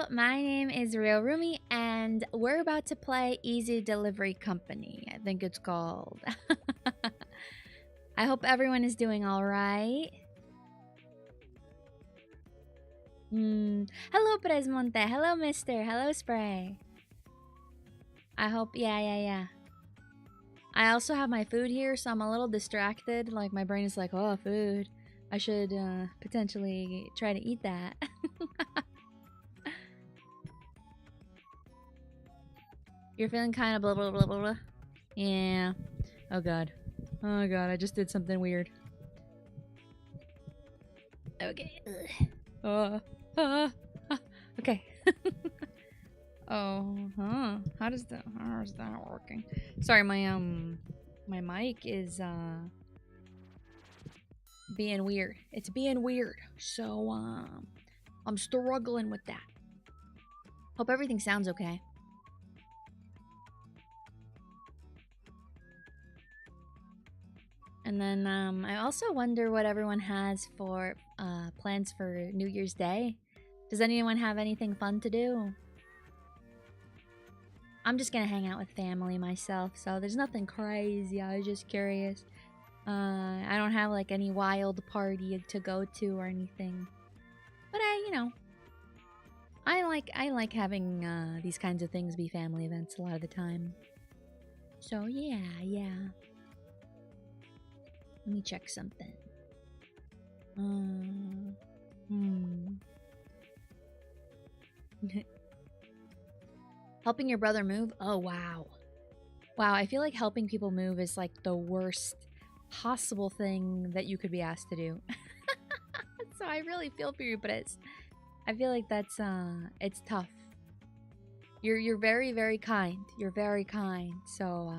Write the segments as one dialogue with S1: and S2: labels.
S1: my name is Real Rumi, and we're about to play Easy Delivery Company. I think it's called. I hope everyone is doing all right. Hello, Presmonte. Hello, Mister. Hello, Spray. I hope, yeah. I also have my food here, so I'm a little distracted. Like, my brain is like, oh, food. I should potentially try to eat that. You're feeling kind of blah, blah, blah, blah, blah. Yeah. Oh, God. Oh, God. I just did something weird. Okay. Okay. Oh, huh. How is that working? Sorry, my mic is, being weird. It's being weird. So, I'm struggling with that. Hope everything sounds okay. And then I also wonder what everyone has for plans for New Year's Day. Does anyone have anything fun to do? I'm just gonna hang out with family myself, so there's nothing crazy. I was just curious. I don't have like any wild party to go to or anything. But I like having these kinds of things be family events a lot of the time. So yeah. Let me check something. Helping your brother move? Oh, wow. Wow, I feel like helping people move is like the worst possible thing that you could be asked to do. So I really feel for you, but I feel like that's it's tough. You're very, very kind. You're very kind. So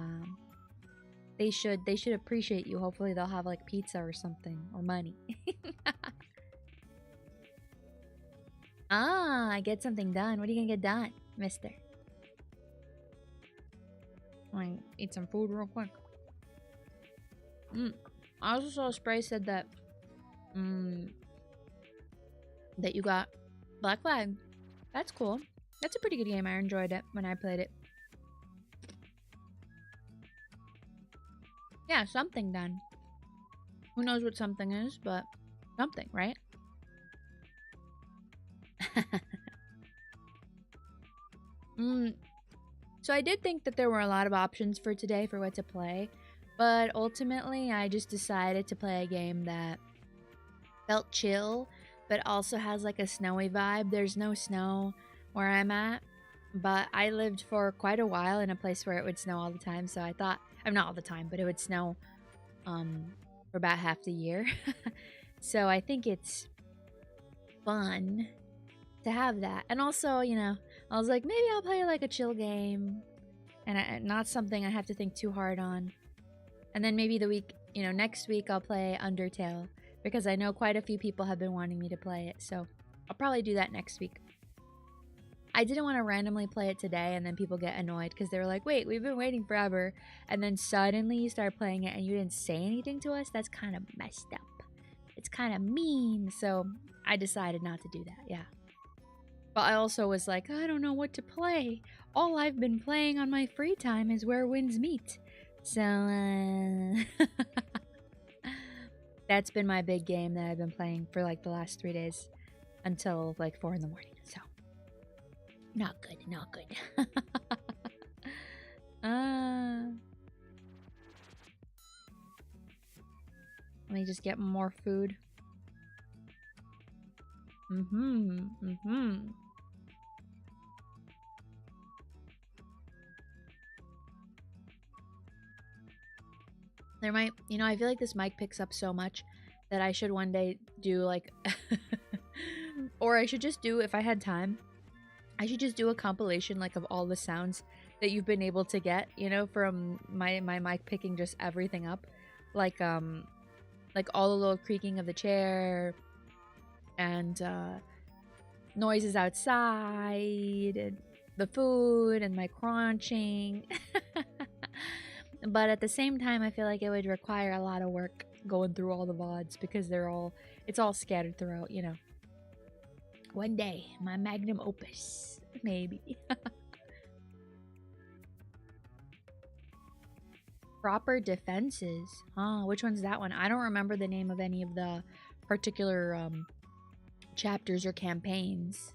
S1: they should appreciate you. Hopefully they'll have like pizza or something or money. I get something done. What are you gonna get done, mister? I eat some food real quick. I also saw Spray said that that you got Black Flag. That's cool. That's a pretty good game. I enjoyed it when I played it. Yeah, something done. Who knows what something is, but something, right? So I did think that there were a lot of options for today for what to play, but ultimately I just decided to play a game that felt chill, but also has like a snowy vibe. There's no snow where I'm at, but I lived for quite a while in a place where it would snow all the time, so I thought, not all the time, but it would snow for about half the year. So I think it's fun to have that. And also, I was like, maybe I'll play like a chill game and not something I have to think too hard on. And then maybe next week I'll play Undertale because I know quite a few people have been wanting me to play it. So I'll probably do that next week. I didn't want to randomly play it today and then people get annoyed because they were like, wait, we've been waiting forever. And then suddenly you start playing it and you didn't say anything to us. That's kind of messed up. It's kind of mean. So I decided not to do that. Yeah. But I also was like, I don't know what to play. All I've been playing on my free time is Where Winds Meet. So, that's been my big game that I've been playing for like the last 3 days until like 4 in the morning. So, not good. Let me just get more food. There might, I feel like this mic picks up so much that I should one day do like, or I should just do, if I had time, I should just do a compilation like of all the sounds that you've been able to get, from my mic picking just everything up. Like all the little creaking of the chair and noises outside and the food and my crunching. But at the same time, I feel like it would require a lot of work going through all the VODs because it's all scattered throughout, One day, my magnum opus. Maybe. Proper defenses. Huh, which one's that one? I don't remember the name of any of the particular chapters or campaigns.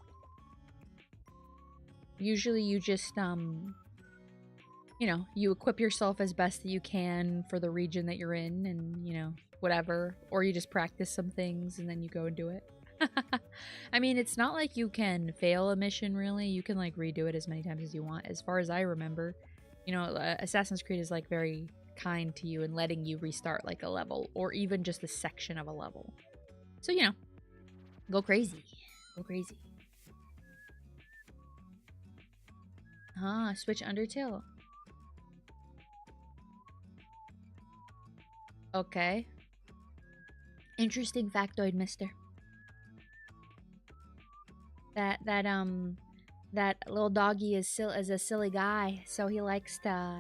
S1: Usually you just you know, you equip yourself as best that you can for the region that you're in, and, you know, whatever. Or you just practice some things and then you go and do it. I mean, it's not like you can fail a mission, really. You can, like, redo it as many times as you want, as far as I remember. You know, Assassin's Creed is, like, very kind to you and letting you restart, like, a level, or even just a section of a level. So, you know, go crazy. Go crazy. Switch Undertale. Okay. Interesting factoid, mister. That little doggy is a silly guy, so he likes to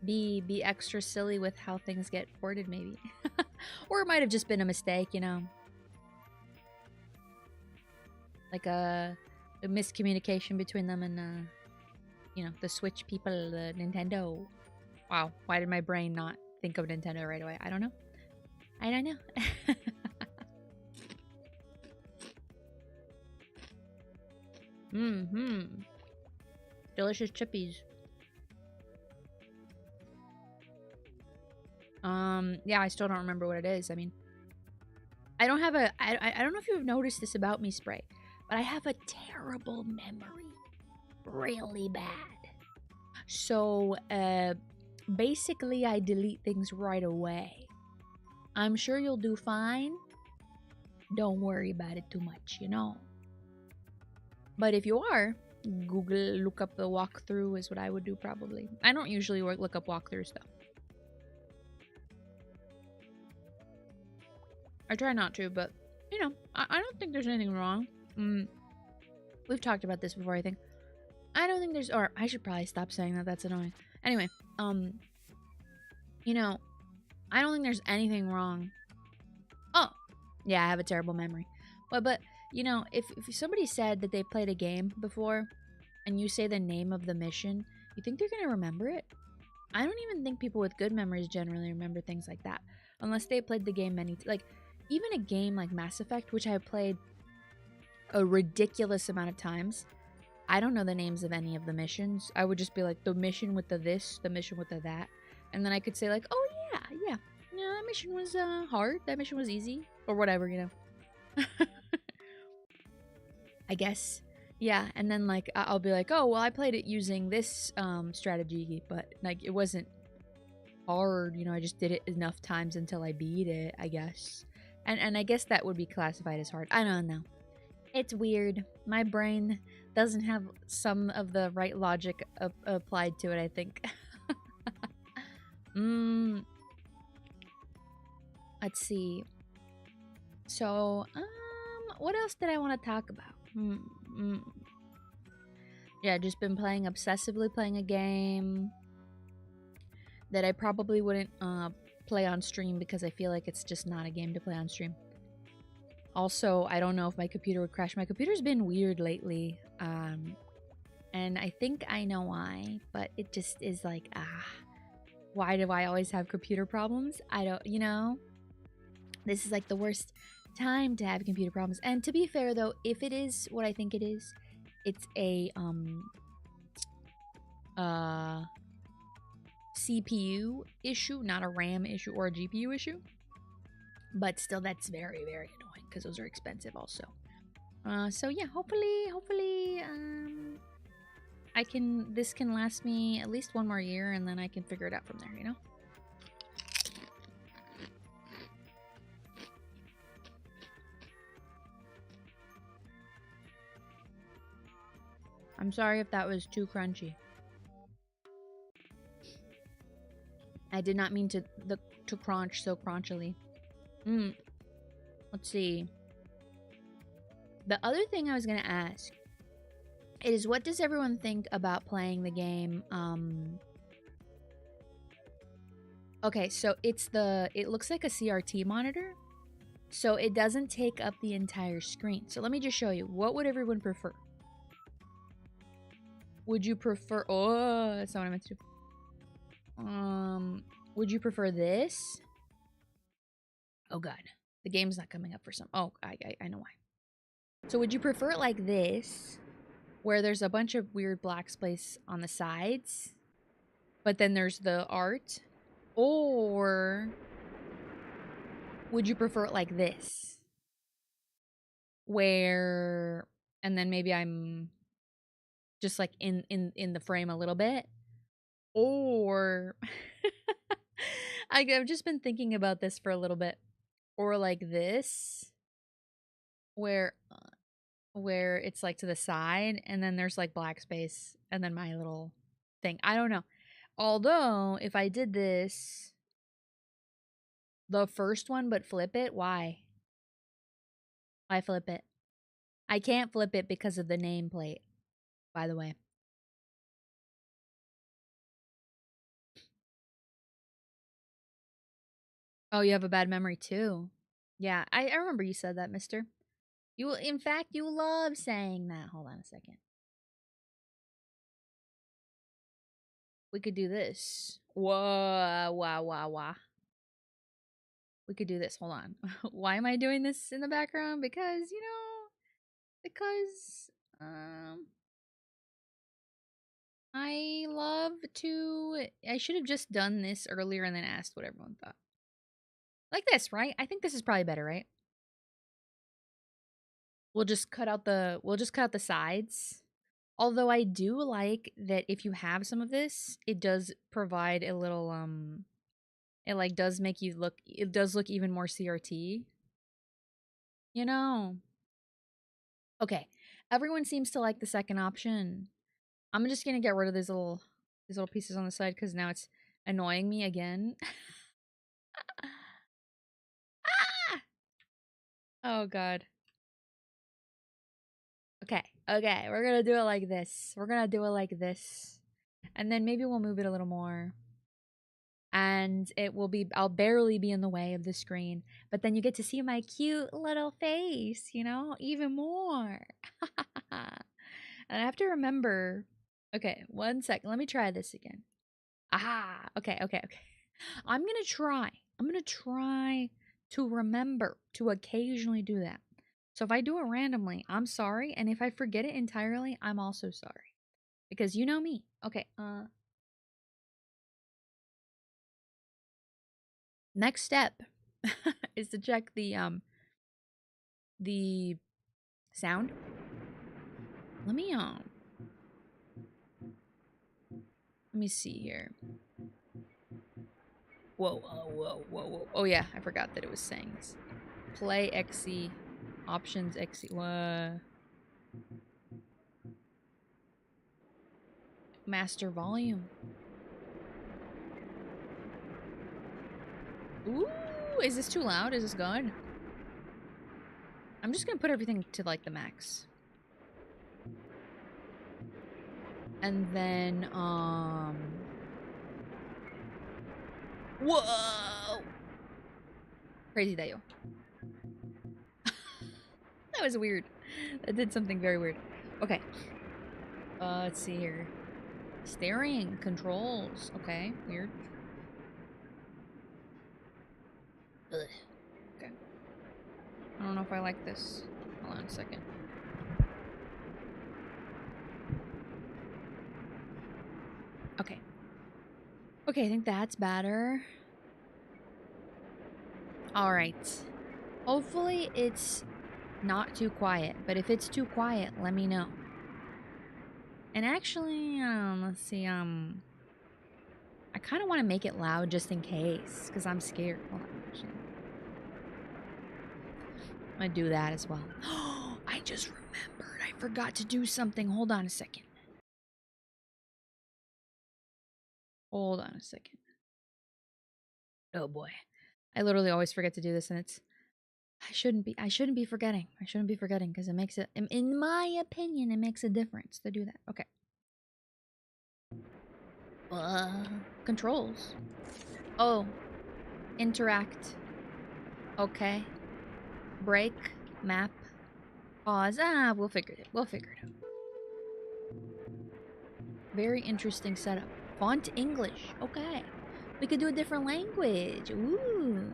S1: be extra silly with how things get ported, maybe. Or it might have just been a mistake, you know. Like a miscommunication between them and you know, the Switch people, the Nintendo. Wow, why did my brain not think of Nintendo right away? I don't know. I don't know. Delicious chippies. Yeah, I still don't remember what it is. I mean, I don't have I don't know if you've noticed this about me, Spray, but I have a terrible memory. Really bad. So, basically I delete things right away. I'm sure you'll do fine. Don't worry about it too much, you know. But if you are, look up the walkthrough is what I would do probably. I don't usually look up walkthrough stuff. I try not to, but, you know, I don't think there's anything wrong. We've talked about this before, I think. I don't think there's, or I should probably stop saying that, that's annoying. Anyway, you know, I don't think there's anything wrong. Oh, yeah, I have a terrible memory. But you know, if somebody said that they played a game before, and you say the name of the mission, you think they're gonna remember it? I don't even think people with good memories generally remember things like that. Unless they played the game like, even a game like Mass Effect, which I have played a ridiculous amount of times, I don't know the names of any of the missions. I would just be like, the mission with the this, the mission with the that. And then I could say like, oh yeah, that mission was hard, that mission was easy, or whatever, you know. I guess. Yeah, and then like, I'll be like, oh, well, I played it using this strategy, but like, it wasn't hard, you know, I just did it enough times until I beat it, I guess. And I guess that would be classified as hard. I don't know. It's weird. My brain doesn't have some of the right logic applied to it, I think. Let's see. So, what else did I want to talk about? Yeah, just been obsessively playing a game that I probably wouldn't play on stream because I feel like it's just not a game to play on stream. Also, I don't know if my computer would crash. My computer's been weird lately, and I think I know why, but it just is like, why do I always have computer problems? I don't, you know, this is like the worst time to have computer problems. And to be fair though, if it is what I think it is, it's a CPU issue, not a RAM issue or a GPU issue. But still, that's very, very annoying because those are expensive also. So yeah, hopefully this can last me at least one more year, and then I can figure it out from there, you know? I'm sorry if that was too crunchy. I did not mean to crunch so crunchily. Let's see. The other thing I was gonna ask is, what does everyone think about playing the game? Okay, so it looks like a CRT monitor, So it doesn't take up the entire screen. So let me just show you. What would everyone prefer? Would you prefer... Oh, that's not what I meant to do. Would you prefer this? Oh, God. The game's not coming up for some... Oh, I know why. So would you prefer it like this, where there's a bunch of weird black space on the sides, but then there's the art? Or would you prefer it like this, where... And then maybe I'm just like in the frame a little bit? Or... I've just been thinking about this for a little bit. Or like this, where it's like to the side, and then there's like black space, and then my little thing. I don't know. Although, if I did this, the first one, but flip it, why? Why flip it? I can't flip it because of the nameplate, by the way. Oh, you have a bad memory too. Yeah, I remember you said that, mister. In fact, you love saying that. Hold on a second. We could do this. Whoa, wow. We could do this. Hold on. Why am I doing this in the background? Because, I love to... I should have just done this earlier and then asked what everyone thought. Like this, right? I think this is probably better, right? We'll just cut out the sides. Although I do like that if you have some of this, it does provide a little it like does make you look... It does look even more CRT. You know. Okay. Everyone seems to like the second option. I'm just gonna get rid of these little pieces on the side because now it's annoying me again. Ah! Oh god. Okay, we're gonna do it like this. And then maybe we'll move it a little more. And it will be... I'll barely be in the way of the screen. But then you get to see my cute little face, even more. And I have to remember... Okay, 1 second. Let me try this again. Aha! Okay. I'm gonna try to remember to occasionally do that. So if I do it randomly, I'm sorry. And if I forget it entirely, I'm also sorry. Because you know me. Okay, next step is to check the sound. Let me see here. Whoa. Oh yeah, I forgot that it was saying this. Play XC. Options XC. What? Master volume. Ooh, is this too loud? Is this good? I'm just gonna put everything to like the max. And then, whoa! Crazy Dayo. That was weird. That did something very weird. Okay. Let's see here. Steering controls. Okay, weird. Ugh. Okay. I don't know if I like this. Hold on a second. Okay. Okay, I think that's better. Alright. Hopefully it's not too quiet, but if it's too quiet, let me know. And actually, let's see, I kind of want to make it loud just in case, because I'm scared. Hold on, actually. I'm going to do that as well. Oh, I just remembered. I forgot to do something. Hold on a second. Hold on a second. Oh boy. I literally always forget to do this, and it's... I shouldn't be forgetting. Because it makes it... In my opinion, it makes a difference to do that. Okay. Controls. Oh. Interact. Okay. Break. Map. Pause. Ah, we'll figure it. We'll figure it out. Very interesting setup. Font English. Okay. We could do a different language. Ooh.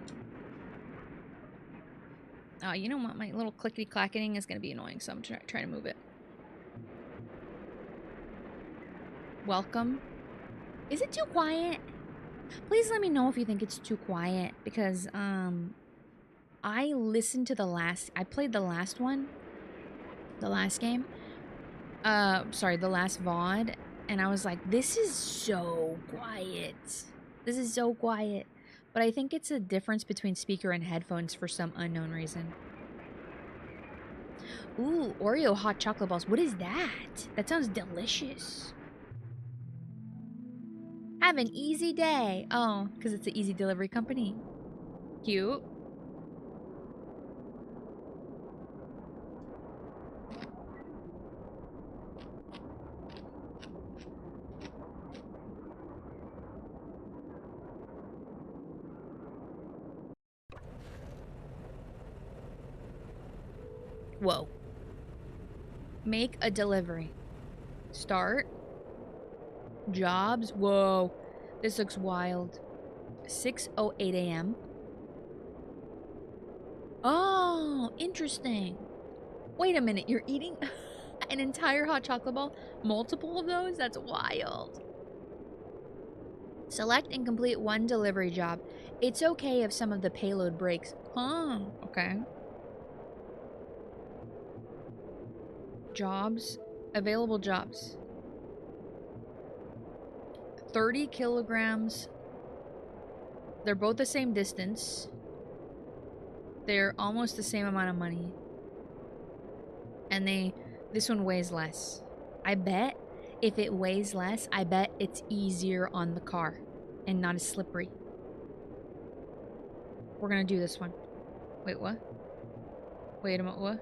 S1: Oh, you know what? My little clickety-clacketing is going to be annoying, so I'm trying to move it. Welcome. Is it too quiet? Please let me know if you think it's too quiet, because, I listened to I played the last one. The last game. Sorry, the last VOD. And I was like, this is so quiet. This is so quiet. But I think it's a difference between speaker and headphones for some unknown reason. Ooh, Oreo hot chocolate balls. What is that? That sounds delicious. Have an easy day. Oh, because it's an easy delivery company. Cute. Whoa. Make a delivery. Start. Jobs. Whoa. This looks wild. 6:08 a.m. Oh, interesting. Wait a minute. You're eating an entire hot chocolate ball? Multiple of those? That's wild. Select and complete one delivery job. It's okay if some of the payload breaks. Huh. Okay. Jobs. Available jobs. 30 kilograms. They're both the same distance. They're almost the same amount of money. And this one weighs less. I bet if it weighs less, I bet it's easier on the car and not as slippery. We're gonna do this one. Wait, what? Wait a minute, what?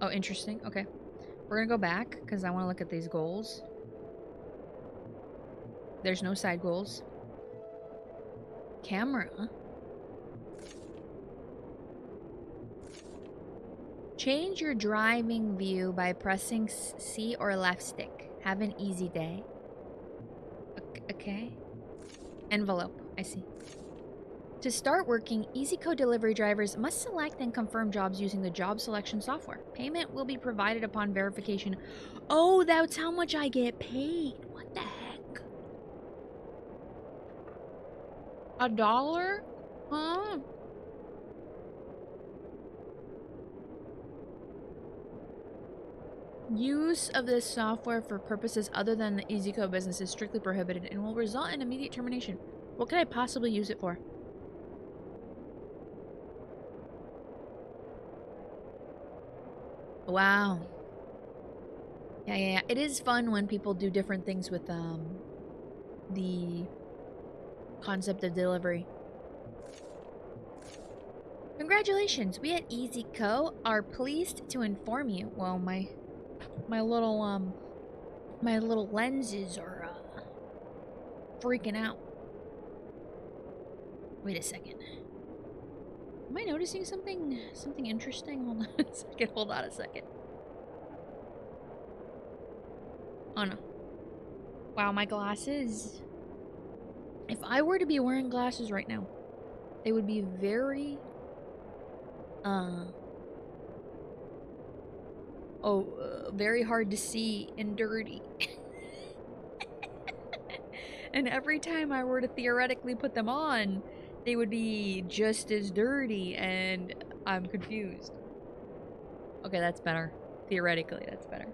S1: Oh, interesting. Okay. We're gonna go back because I want to look at these goals. There's no side goals. Camera. Change your driving view by pressing C or left stick. Have an easy day. Okay. Envelope. I see. To start working, EasyCode delivery drivers must select and confirm jobs using the job selection software. Payment will be provided upon verification. Oh, that's how much I get paid. What the heck? $1? Huh? Use of this software for purposes other than the EasyCode business is strictly prohibited and will result in immediate termination. What could I possibly use it for? Wow. Yeah. It is fun when people do different things with the concept of delivery. Congratulations, we at EasyCode are pleased to inform you. Well, my little lenses are freaking out. Wait a second. Am I noticing something interesting? Hold on a second. Hold on a second. Oh no. Wow, my glasses. If I were to be wearing glasses right now, they would be very very hard to see and dirty. And every time I were to theoretically put them on, they would be just as dirty, and I'm confused. Okay, that's better. Theoretically, that's better.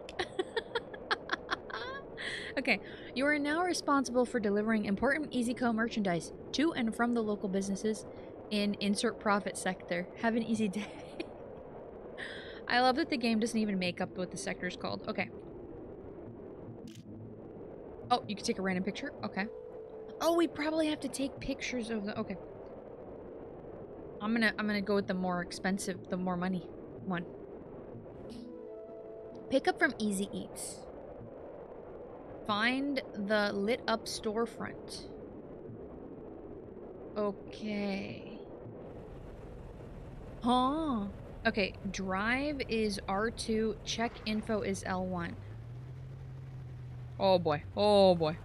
S1: Okay, you are now responsible for delivering important EasyCode merchandise to and from the local businesses in insert profit sector. Have an easy day. I love that the game doesn't even make up what the sector is called. Okay. Oh, you can take a random picture? Okay. Oh, we probably have to take pictures of the... Okay. I'm gonna go with the more expensive, the more money one. Pick up from Easy Eats. Find the lit up storefront. Okay. Huh. Okay, drive is R2, check info is L1. Oh boy. Oh boy.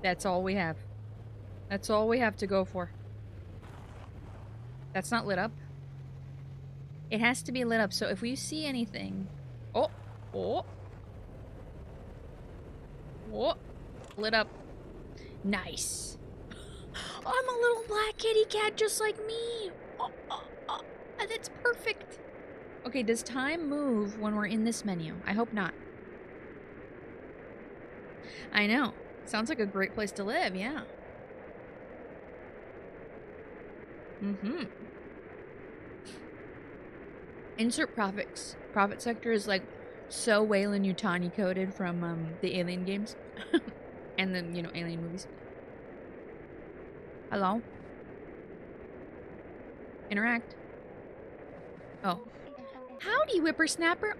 S1: That's all we have. That's all we have to go for. That's not lit up. It has to be lit up, so if we see anything... Oh! Oh! Oh! Lit up. Nice. I'm a little black kitty cat just like me. Oh, oh, oh. That's perfect. Okay, does time move when we're in this menu? I hope not. I know. Sounds like a great place to live, yeah. Mm-hmm. Insert profits. Profit sector is like so Wayland Yutani coded from the Alien games. And then, you know, Alien movies. Hello? Interact. Oh. Howdy, whippersnapper.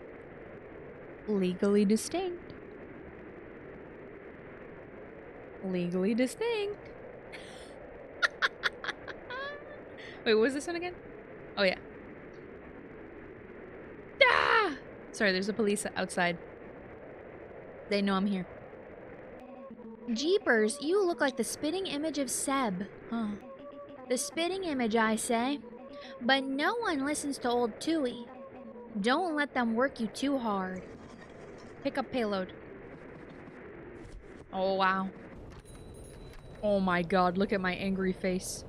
S1: Legally distinct. Legally distinct. Wait, what was this one again? Oh, yeah. Ah! Sorry, there's a police outside. They know I'm here. Jeepers, you look like the spitting image of Seb. Huh. The spitting image, I say. But no one listens to old Tui. Don't let them work you too hard. Pick up payload. Oh, wow. Oh my god, look at my angry face.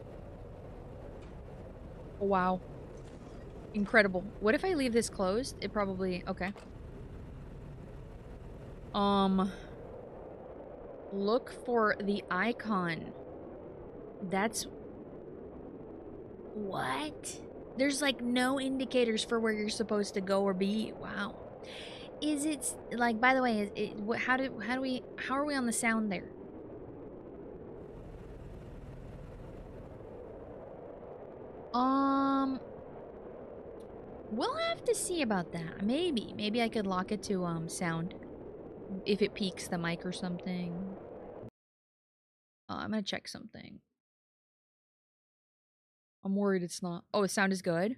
S1: Oh, wow. Incredible. What if I leave this closed? It probably... Okay. Look for the icon. That's... What? There's like no indicators for where you're supposed to go or be. Wow. Is it... Like, by the way, is it, how are we on the sound there? We'll have to see about that. Maybe I could lock it to sound if it peaks the mic or something. I'm gonna check something. I'm worried it's not. Oh, the sound is good.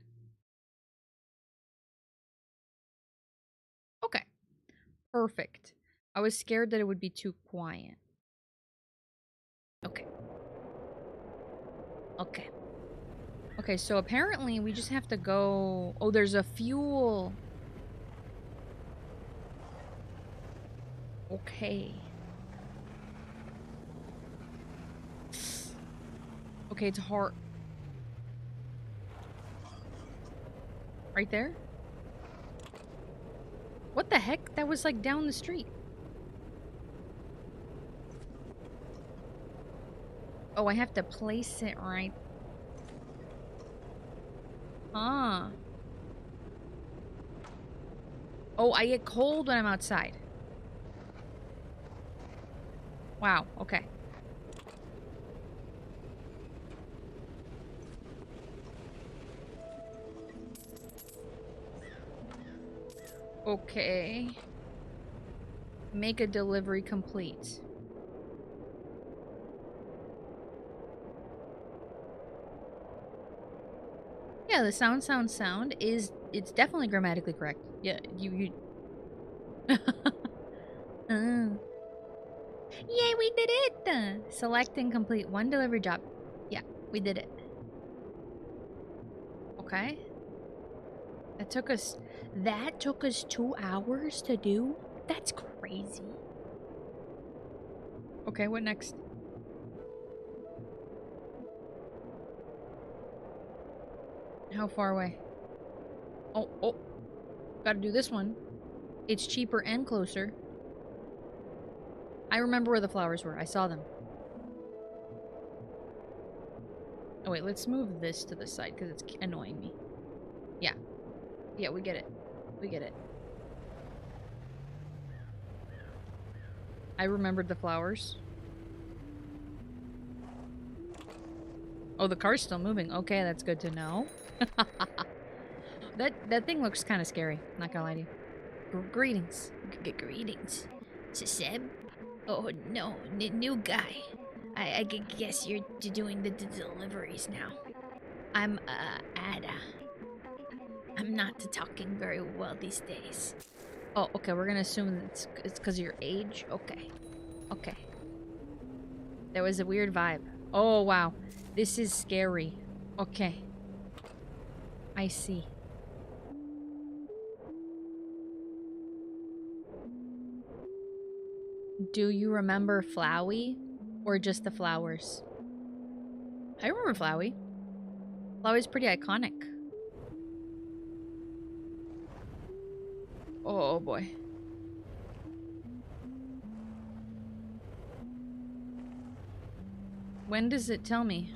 S1: Okay, perfect. I was scared that it would be too quiet. Okay. Okay. Okay, so apparently we just have to go... Oh, there's a fuel. Okay. Okay, it's hard. Right there? What the heck? That was like down the street. Oh, I have to place it right. Huh. Oh, I get cold when I'm outside. Wow, okay. Okay. Make a delivery complete. Yeah, the sound is... It's definitely grammatically correct. Yeah, you... Yay, we did it! Select and complete one delivery job. Yeah, we did it. Okay. That took us 2 hours to do? That's crazy. Okay, what next? How far away? Oh. Gotta do this one. It's cheaper and closer. I remember where the flowers were. I saw them. Oh wait, let's move this to the side because it's annoying me. Yeah. Yeah, we get it. We get it. I remembered the flowers. Oh, the car's still moving. Okay, that's good to know. That thing looks kind of scary. Not gonna lie to you. Greetings. Greetings. Seb? Oh no, new guy. guess you're doing the deliveries now. I'm, Ada. I'm not talking very well these days. Oh, okay, we're gonna assume it's because of your age. Okay. Okay. There was a weird vibe. Oh, wow. This is scary. Okay. I see. Do you remember Flowey? Or just the flowers? I remember Flowey. Flowey's pretty iconic. Oh boy. When does it tell me?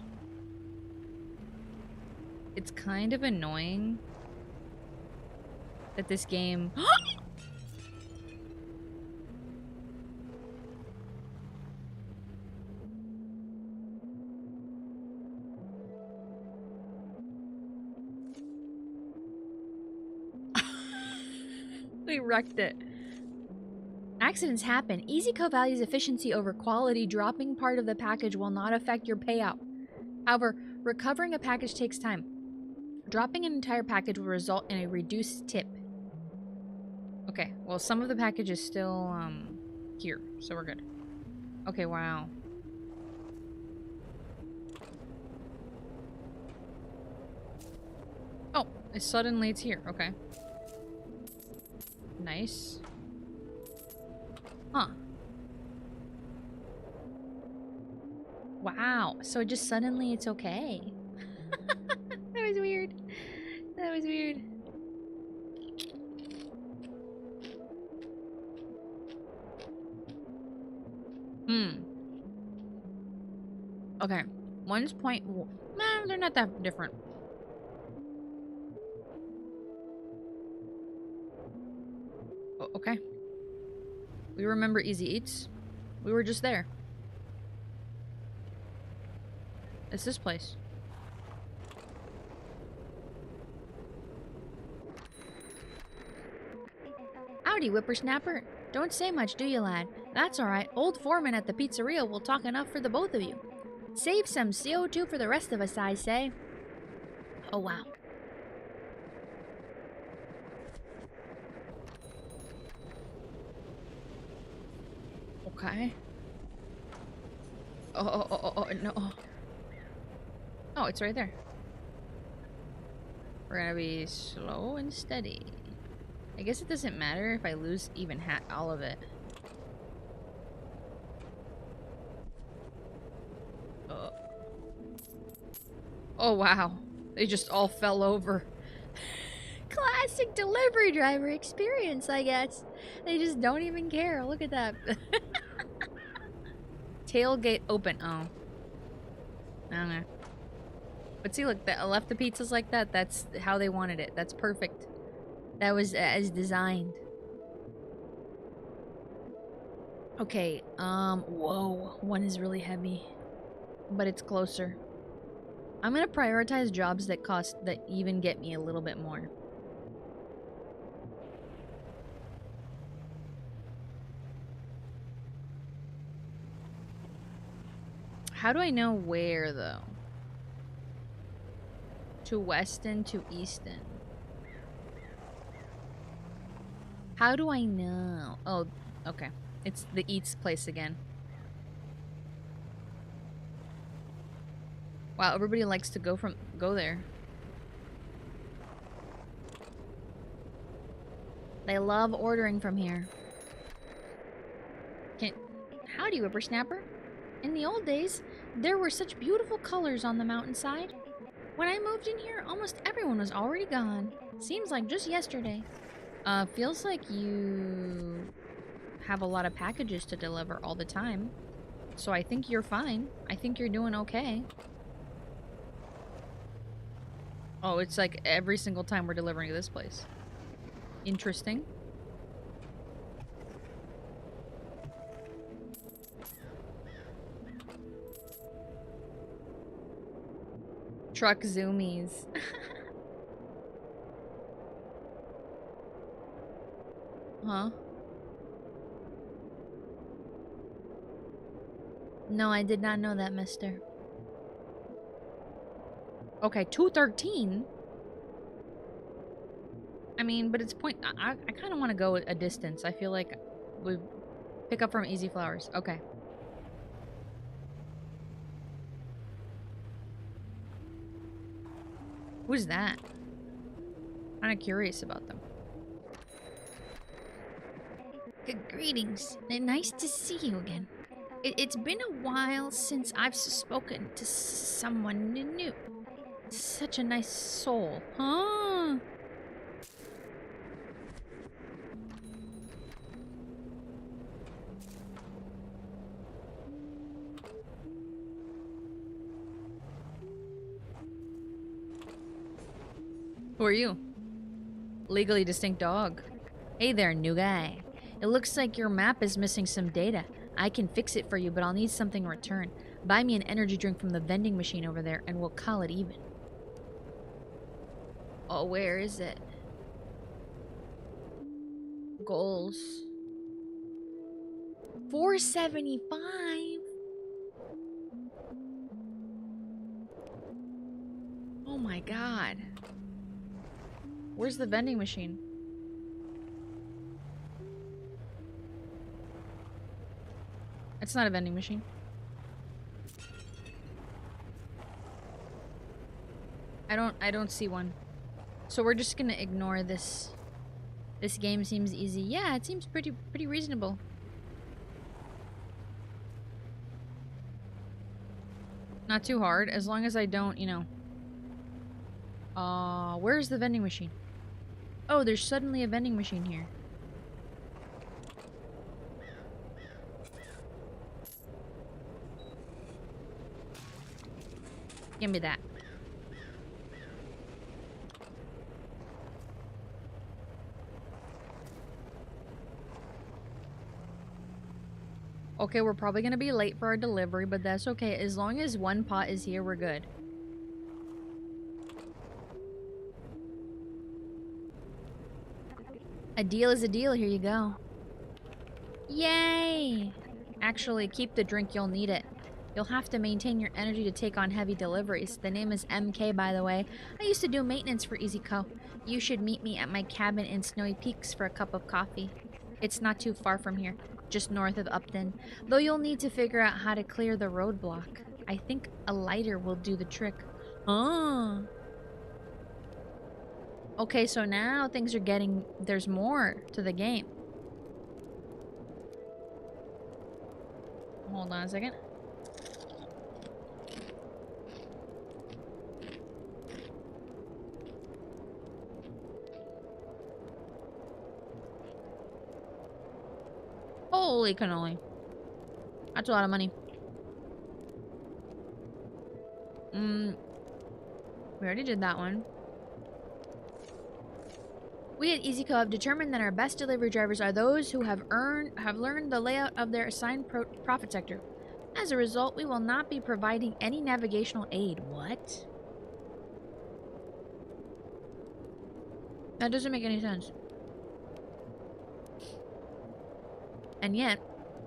S1: It's kind of annoying that this game... We wrecked it. Accidents happen. EasyCo values efficiency over quality. Dropping part of the package will not affect your payout. However, recovering a package takes time. Dropping an entire package will result in a reduced tip. Okay, well, some of the package is still, here, so we're good. Okay, wow. Oh, suddenly it's here. Okay. Nice. Huh. Wow. So just suddenly it's okay. That was weird. That was weird. Okay. One's point... Nah, they're not that different. Oh, okay. We remember Easy Eats. We were just there. It's this place. Howdy, whippersnapper. Don't say much, do you, lad? That's alright. Old foreman at the pizzeria will talk enough for the both of you. Save some CO2 for the rest of us, I say. Oh, wow. Okay. Oh, no. Oh, it's right there. We're gonna be slow and steady. I guess it doesn't matter if I lose even all of it. Oh, wow. They just all fell over. Classic delivery driver experience, I guess. They just don't even care. Look at that. Tailgate open. Oh. I don't know. But see, look, I left the pizzas like that. That's how they wanted it. That's perfect. That was as designed. Okay, whoa. One is really heavy. But it's closer. I'm gonna prioritize jobs that even get me a little bit more. How do I know where, though? To Weston, to Easton. How do I know? Oh, okay. It's the Eats place again. Wow, everybody likes to go there. They love ordering from here. Howdy, whippersnapper. In the old days, there were such beautiful colors on the mountainside. When I moved in here, almost everyone was already gone. Seems like just yesterday. Feels like you have a lot of packages to deliver all the time. So I think you're fine. I think you're doing okay. Oh, it's like every single time we're delivering to this place. Interesting. Truck zoomies. Huh? No, I did not know that, mister. Okay, 213? I mean, but it's point... I kind of want to go a distance. I feel like we pick up from Easy Flowers. Okay. Who's that? Kind of curious about them. Greetings. Nice to see you again. It's been a while since I've spoken to someone new. Such a nice soul. Huh? Who are you? Legally distinct dog. Hey there, new guy. It looks like your map is missing some data. I can fix it for you, but I'll need something in return. Buy me an energy drink from the vending machine over there, and we'll call it even. Oh, where is it? Goals. 475? Oh my god. Where's the vending machine? It's not a vending machine. I don't see one. So we're just gonna ignore this. This game seems easy. Yeah, it seems pretty reasonable. Not too hard, as long as I don't, you know. Where's the vending machine? Oh, there's suddenly a vending machine here. Give me that. Okay, we're probably gonna be late for our delivery, but that's okay. As long as one pot is here, we're good. A deal is a deal. Here you go. Yay! Actually, keep the drink. You'll need it. You'll have to maintain your energy to take on heavy deliveries. The name is MK, by the way. I used to do maintenance for EasyCo. You should meet me at my cabin in Snowy Peaks for a cup of coffee. It's not too far from here, just north of Upton. Though you'll need to figure out how to clear the roadblock. I think a lighter will do the trick. Oh. Okay, so now things are getting... There's more to the game. Hold on a second. Holy cannoli. That's a lot of money. We already did that one. We at EasyCo have determined that our best delivery drivers are those who have learned the layout of their assigned profit sector. As a result, we will not be providing any navigational aid. What? That doesn't make any sense. And yet,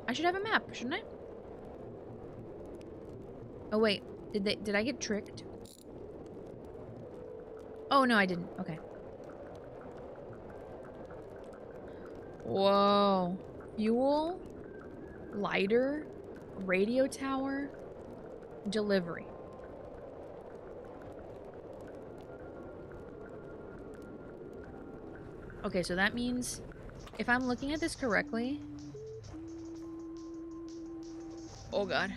S1: I should have a map, shouldn't I? Oh wait, did I get tricked? Oh no, I didn't. Okay. Whoa. Fuel, lighter, radio tower, delivery. Okay, so that means if I'm looking at this correctly... Oh god.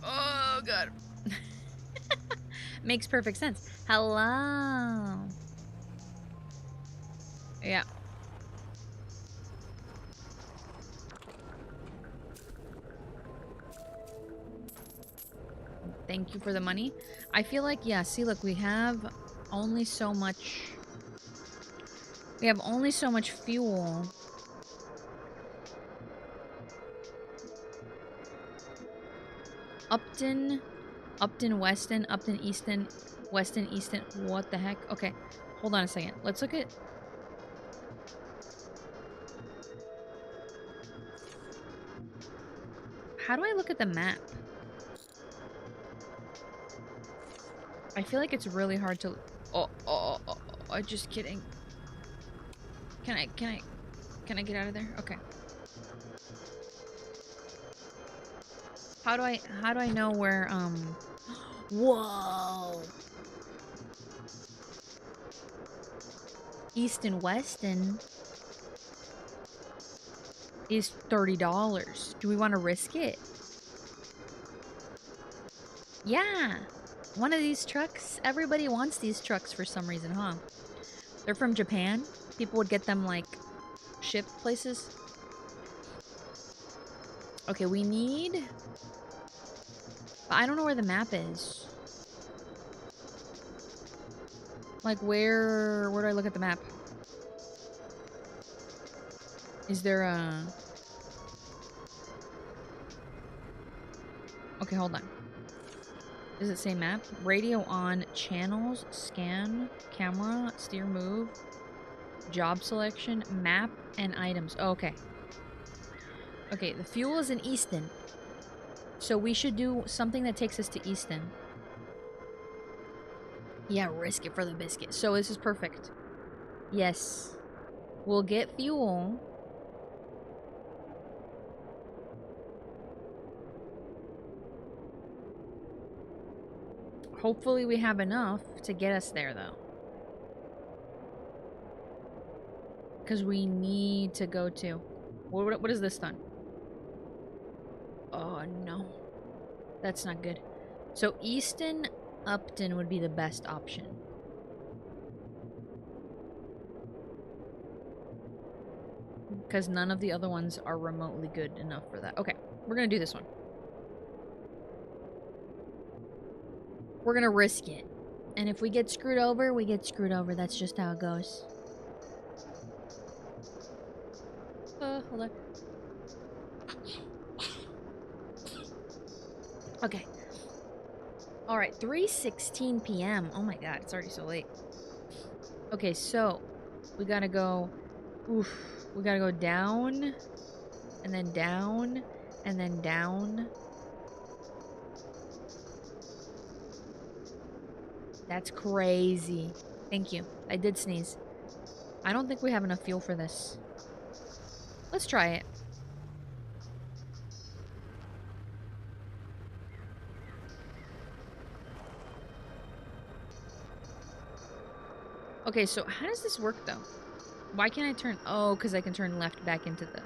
S1: Oh god. Makes perfect sense. Hello. Yeah. Thank you for the money. I feel like, yeah, see, look, we have only so much... We have only so much fuel. Upton, Weston, Upton, Easton, Weston, Easton. What the heck? Okay, hold on a second. Let's look at... How do I look at the map? I feel like it's really hard to... Oh, just kidding. Can I get out of there? Okay. How do I know where, Whoa! East and Weston is $30. Do we want to risk it? Yeah! One of these trucks. Everybody wants these trucks for some reason, huh? They're from Japan. People would get them, like, shipped places. Okay, we need... I don't know where the map is. Like, where do I look at the map? Is there a... Okay, hold on. Does it say map? Radio on, channels, scan, camera, steer move, job selection, map, and items. Oh, okay. Okay, the fuel is in Easton. So we should do something that takes us to Easton. Yeah, risk it for the biscuit. So this is perfect. Yes. We'll get fuel. Hopefully we have enough to get us there, though. Because we need to go to... What is this done? Oh, no. That's not good. So Easton, Upton would be the best option. Because none of the other ones are remotely good enough for that. Okay, we're going to do this one. We're going to risk it. And if we get screwed over, we get screwed over. That's just how it goes. Hold on. Okay. Alright, 3:16 p.m. Oh my god, it's already so late. Okay, so we gotta go... Oof. We gotta go down, and then down, and then down. That's crazy. Thank you. I did sneeze. I don't think we have enough fuel for this. Let's try it. Okay, so how does this work, though? Why can't I turn... Oh, because I can turn left back into the...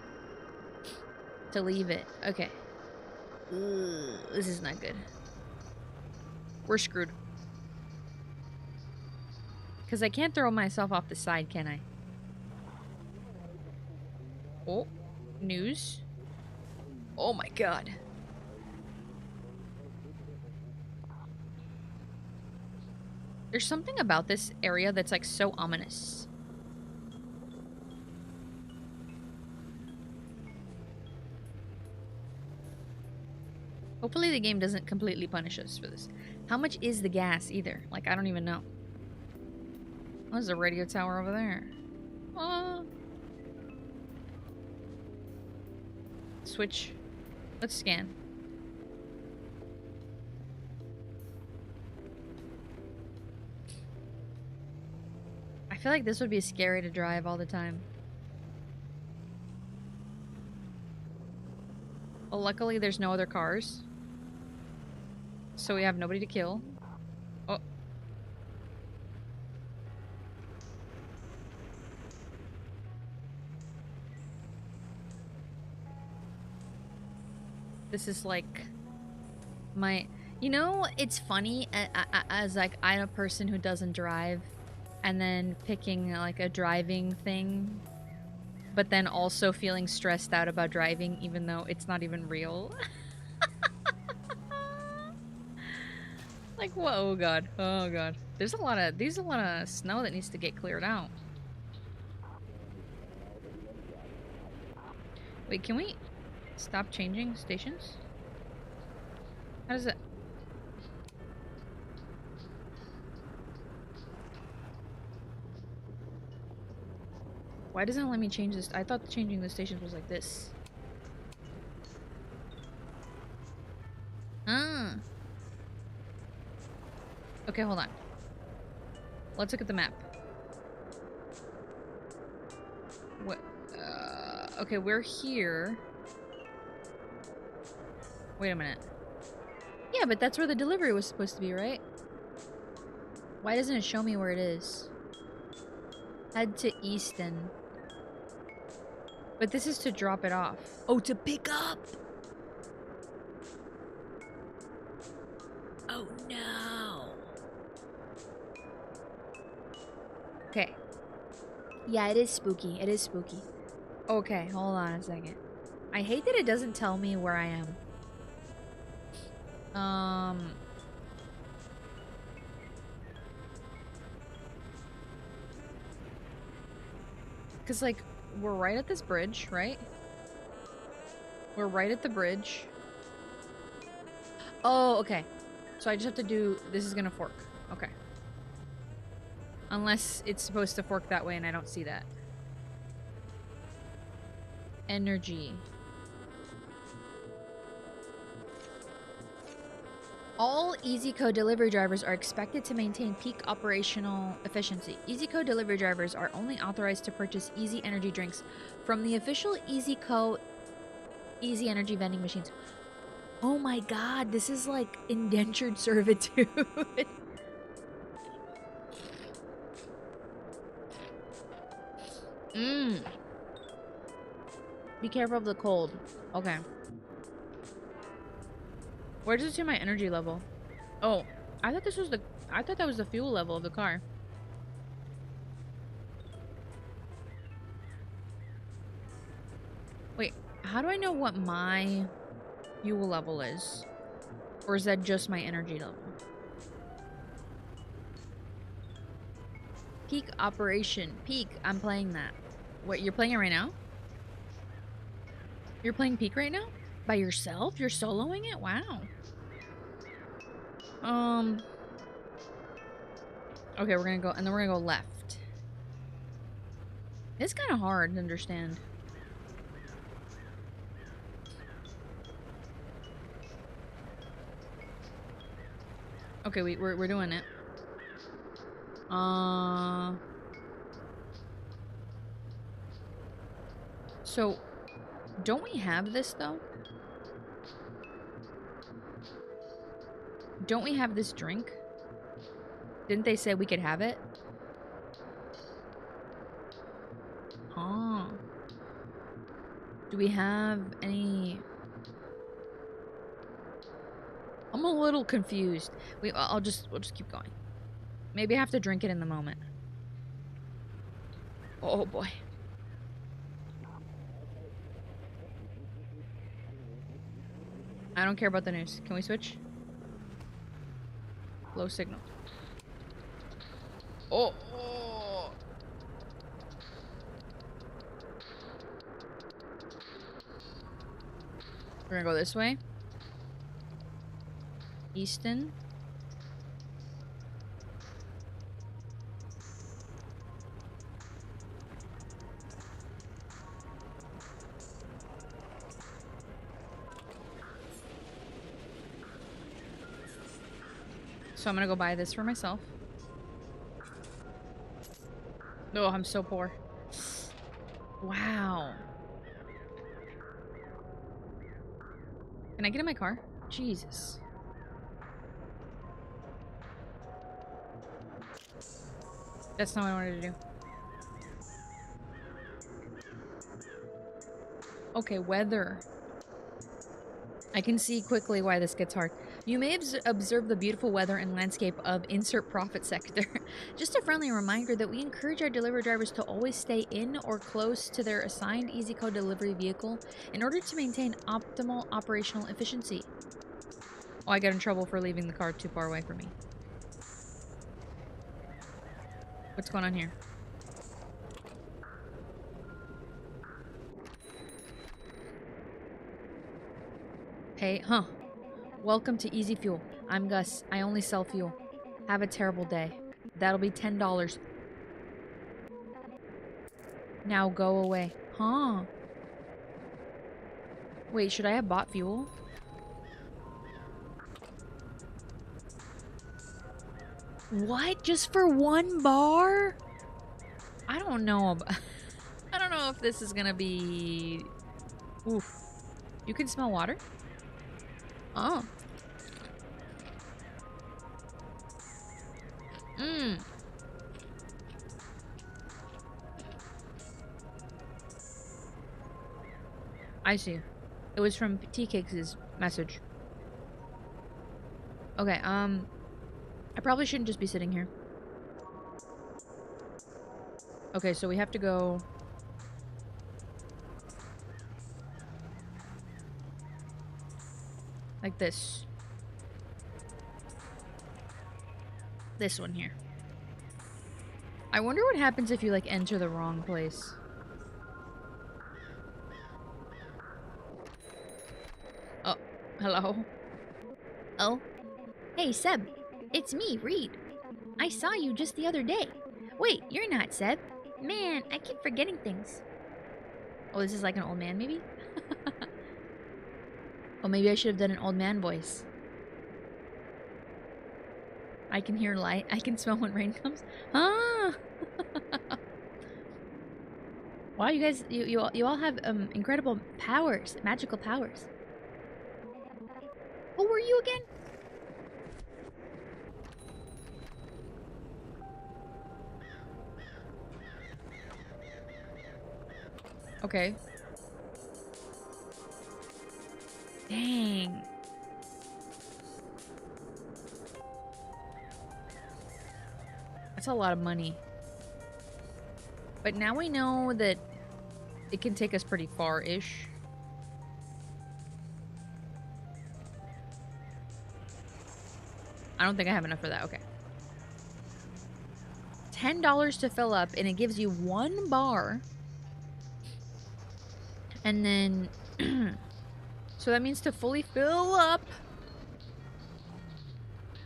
S1: To leave it. Okay. Ugh, this is not good. We're screwed. Because I can't throw myself off the side, can I? Oh. News. Oh my god. There's something about this area that's like so ominous. Hopefully the game doesn't completely punish us for this. How much is the gas either? Like, I don't even know. Oh, there's a radio tower over there. Switch. Let's scan. I feel like this would be scary to drive all the time. Well, luckily there's no other cars. So we have nobody to kill. Oh. This is like my... You know, it's funny as like I'm a person who doesn't drive and then picking like a driving thing, but then also feeling stressed out about driving even though it's not even real. Like, whoa, oh god. Oh god. There's a lot of snow that needs to get cleared out. Wait, can we stop changing stations? How does it... Why doesn't it let me change this? I thought changing the stations was like this. Okay, hold on. Let's look at the map. What? Okay, we're here. Wait a minute. Yeah, but that's where the delivery was supposed to be, right? Why doesn't it show me where it is? Head to Easton. But this is to drop it off. Oh, to pick up! Oh, no! Okay. Yeah, it is spooky. It is spooky. Okay, hold on a second. I hate that it doesn't tell me where I am. Because, like, we're right at this bridge, right? We're right at the bridge. Oh, okay. So I just have to do... This is gonna fork. Okay. Unless it's supposed to fork that way and I don't see that. Energy. All EasyCo delivery drivers are expected to maintain peak operational efficiency. EasyCo delivery drivers are only authorized to purchase Easy Energy drinks from the official EasyCo Easy Energy vending machines. Oh my god, this is like indentured servitude. Be careful of the cold. Okay. Where does it say my energy level? Oh, I thought this was the... I thought that was the fuel level of the car. Wait, how do I know what my fuel level is? Or is that just my energy level? Peak operation. Peak. I'm playing that. What, you're playing it right now? You're playing Peak right now? By yourself? You're soloing it? Wow. Okay, we're gonna go, and then we're gonna go left. It's kind of hard to understand. Okay, we're doing it. So, don't we have this though? Don't we have this drink? Didn't they say we could have it? Oh. Do we have any... I'm a little confused. We'll just keep going. Maybe I have to drink it in the moment. Oh boy. I don't care about the news. Can we switch? Low signal. Oh. We're gonna go this way. Easton. So I'm gonna go buy this for myself. Oh, I'm so poor. Wow. Can I get in my car? Jesus. That's not what I wanted to do. Okay, weather. I can see quickly why this gets hard. You may observe the beautiful weather and landscape of insert profit sector. Just a friendly reminder that we encourage our delivery drivers to always stay in or close to their assigned EasyCo delivery vehicle in order to maintain optimal operational efficiency. Oh, I got in trouble for leaving the car too far away from me. What's going on here? Hey, huh. Welcome to Easy Fuel. I'm Gus. I only sell fuel. Have a terrible day. That'll be $10. Now go away. Huh. Wait, should I have bought fuel? What? Just for 1 bar? I don't know about... I don't know if this is gonna be... Oof. You can smell water? Oh. Mmm. I see. It was from Tea Cakes' message. Okay, I probably shouldn't just be sitting here. Okay, so we have to go... like this. This one here. I wonder what happens if you, like, enter the wrong place. Oh, hello? Oh? Hey, Seb. It's me, Reed. I saw you just the other day. Wait, you're not Seb. Man, I keep forgetting things. Oh, this is like an old man, maybe? Oh, maybe I should have done an old man voice. I can hear light. I can smell when rain comes. Ah! Wow, you guys, you all have incredible powers, magical powers. Who were you again? Okay. Dang. That's a lot of money. But now we know that it can take us pretty far-ish. I don't think I have enough for that. Okay. $10 to fill up, and it gives you 1 bar. And then... so that means to fully fill up...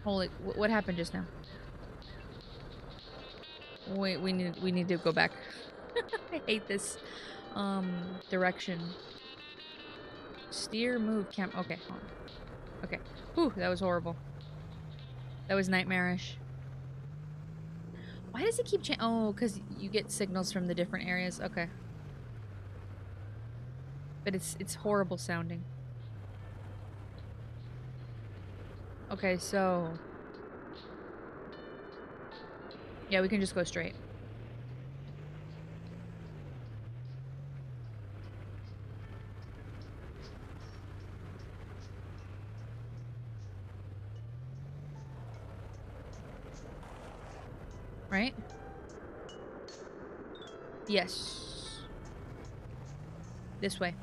S1: Holy... What happened just now? Wait, we need to go back. I hate this direction. Steer, move, camp. Okay, hold on. Okay. Whew, that was horrible. That was nightmarish. Why does it keep changing? Oh, because you get signals from the different areas. Okay. But it's horrible sounding. Okay, so... yeah, we can just go straight. Right? Yes. This way.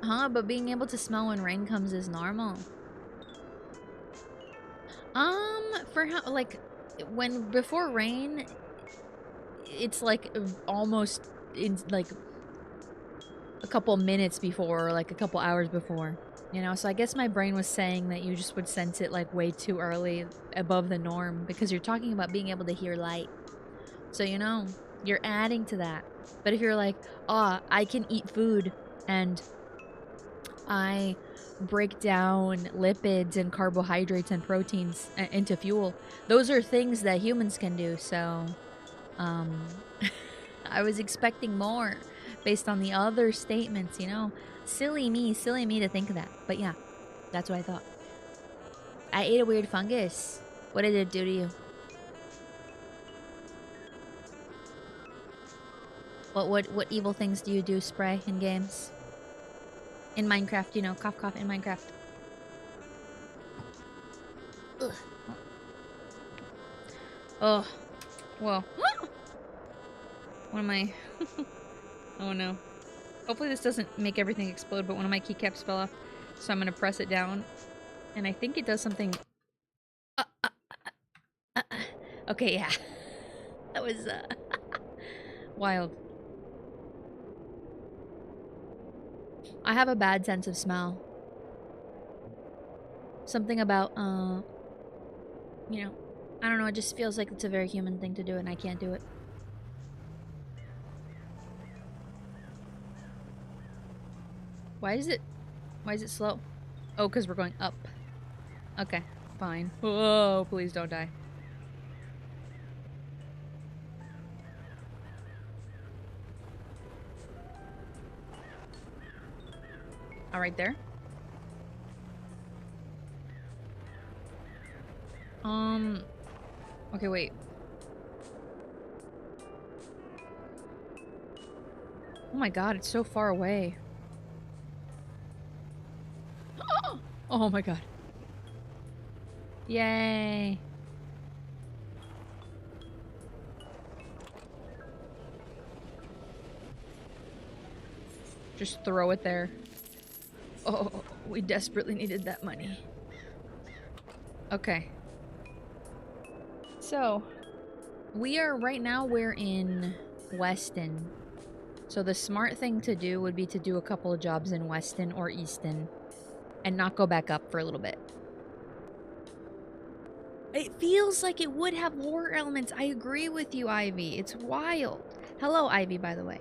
S1: Huh, but being able to smell when rain comes is normal. For how, like, before rain, it's like almost in like a couple minutes before, or like a couple hours before, you know? So I guess my brain was saying that you just would sense it like way too early, above the norm, because you're talking about being able to hear light. So, you know, you're adding to that. But if you're like, oh, I can eat food and I break down lipids and carbohydrates and proteins into fuel, those are things that humans can do. So I was expecting more based on the other statements, you know. Silly me to think of that. But yeah, that's what I thought. I ate a weird fungus. What did it do to you? What evil things do you do, Spray, in games? In Minecraft, you know, cough cough in Minecraft. Ugh. Oh. Whoa. One of my... oh no. Hopefully this doesn't make everything explode, but one of my keycaps fell off. So I'm gonna press it down. And I think it does something... Okay, yeah. That was, wild. I have a bad sense of smell. Something about, you know, I don't know, it just feels like it's a very human thing to do and I can't do it. Why is it slow? Oh, because we're going up. Okay, fine. Whoa, please don't die. All right, there. Okay, wait. Oh my god, it's so far away. Oh my god. Yay. Just throw it there. Oh, we desperately needed that money. Okay. So, right now we're in Weston. So the smart thing to do would be to do a couple of jobs in Weston or Easton and not go back up for a little bit. It feels like it would have horror elements. I agree with you, Ivy. It's wild. Hello, Ivy, by the way.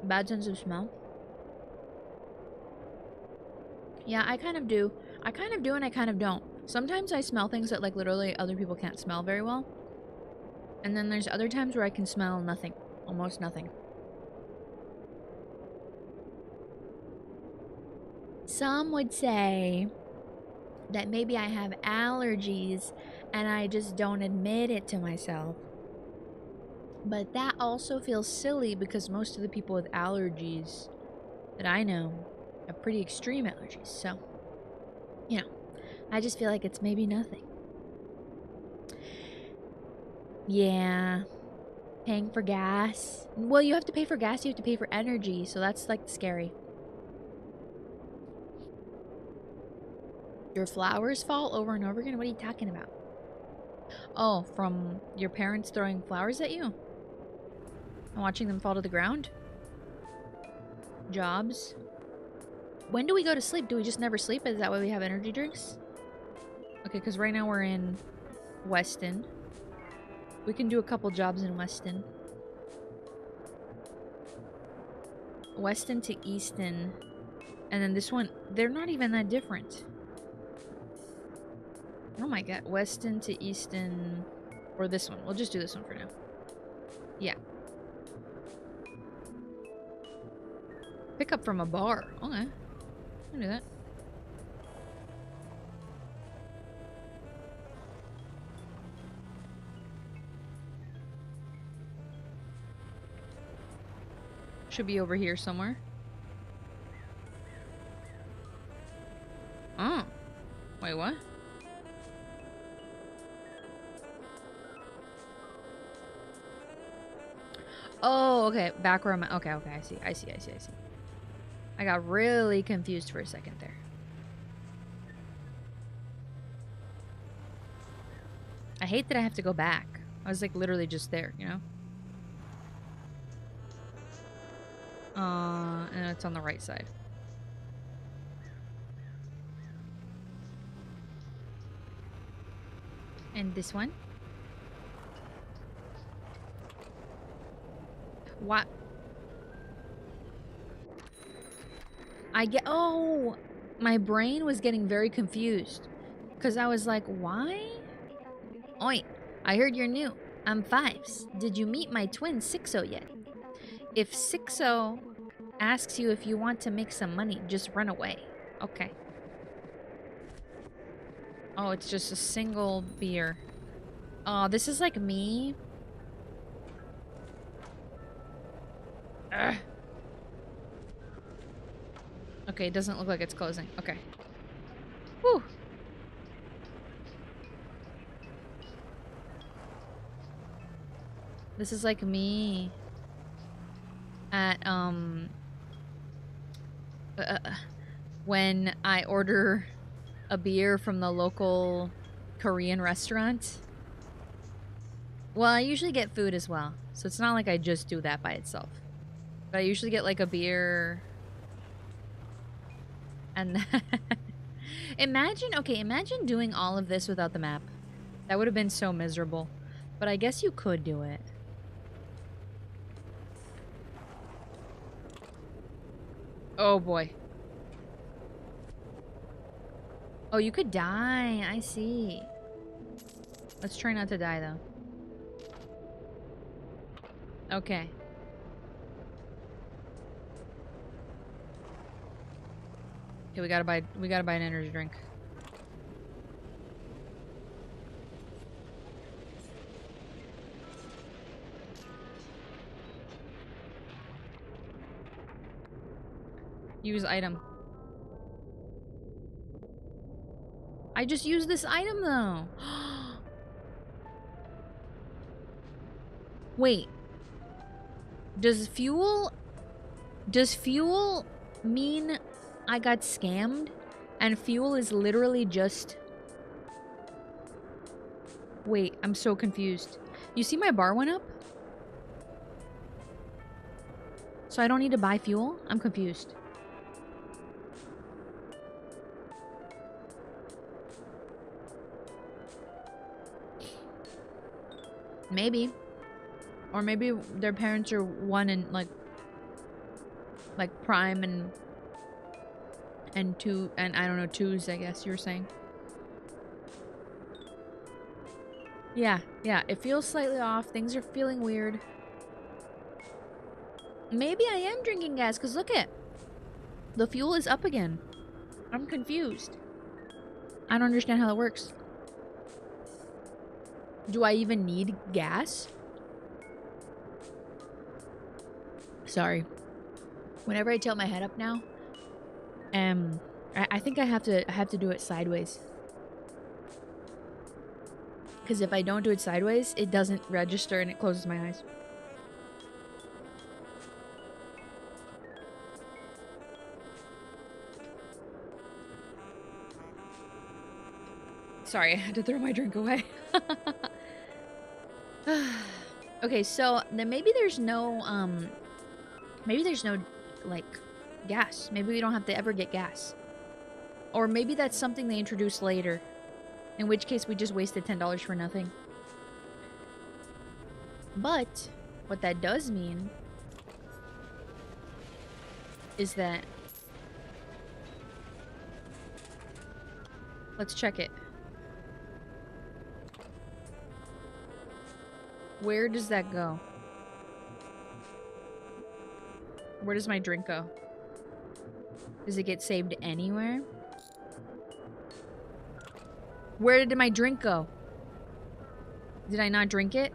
S1: Bad sense of smell. Yeah, I kind of do. I kind of do and I kind of don't. Sometimes I smell things that like literally other people can't smell very well. And then there's other times where I can smell nothing. Almost nothing. Some would say that maybe I have allergies and I just don't admit it to myself. But that also feels silly because most of the people with allergies that I know have pretty extreme allergies. So, you know, I just feel like it's maybe nothing. Yeah. Paying for gas. Well, you have to pay for gas, you have to pay for energy, so that's like scary. Your flowers fall over and over again? What are you talking about? Oh, from your parents throwing flowers at you? And watching them fall to the ground? Jobs? When do we go to sleep? Do we just never sleep? Is that why we have energy drinks? Okay, because right now we're in Weston. We can do a couple jobs in Weston. Weston to Easton. And then this one, they're not even that different. Oh my god, Weston to Easton. Or this one. We'll just do this one for now. Yeah. Pick up from a bar. Okay. I can do that. Should be over here somewhere. Oh. Wait, what? Oh, okay. Back where I'm at. Okay, okay. I see. I got really confused for a second there. I hate that I have to go back. I was like literally just there, you know? And it's on the right side. And this one? What? Oh! My brain was getting very confused. Because I was like, why? Oi, I heard you're new. I'm Fives. Did you meet my twin Sixo yet? If Sixo asks you if you want to make some money, just run away. Okay. Oh, it's just a single beer. Oh, this is like me. Ugh. Okay, it doesn't look like it's closing. Okay. Whew. This is like me at, when I order a beer from the local Korean restaurant. Well, I usually get food as well, so it's not like I just do that by itself. But I usually get like a beer. And imagine doing all of this without the map. That would have been so miserable. But I guess you could do it. Oh boy. Oh, you could die. I see. Let's try not to die though. Okay. Okay, we gotta buy an energy drink. Use item. I just used this item though. Wait. Does fuel mean I got scammed? And fuel is literally just... Wait, I'm so confused. You see my bar went up? So I don't need to buy fuel? I'm confused. Maybe. Or maybe their parents are one and like prime and two, and I don't know, twos, I guess you were saying. Yeah, it feels slightly off. Things are feeling weird. Maybe I am drinking gas, because look at... The fuel is up again. I'm confused. I don't understand how that works. Do I even need gas? Sorry. Whenever I tilt my head up now, I think I have to do it sideways. Because if I don't do it sideways, it doesn't register and it closes my eyes. Sorry, I had to throw my drink away. Okay, so then maybe there's no like gas. Maybe we don't have to ever get gas. Or maybe that's something they introduce later. In which case we just wasted $10 for nothing. But what that does mean is that... Let's check it. Where does that go? Where does my drink go? Does it get saved anywhere? Where did my drink go? Did I not drink it?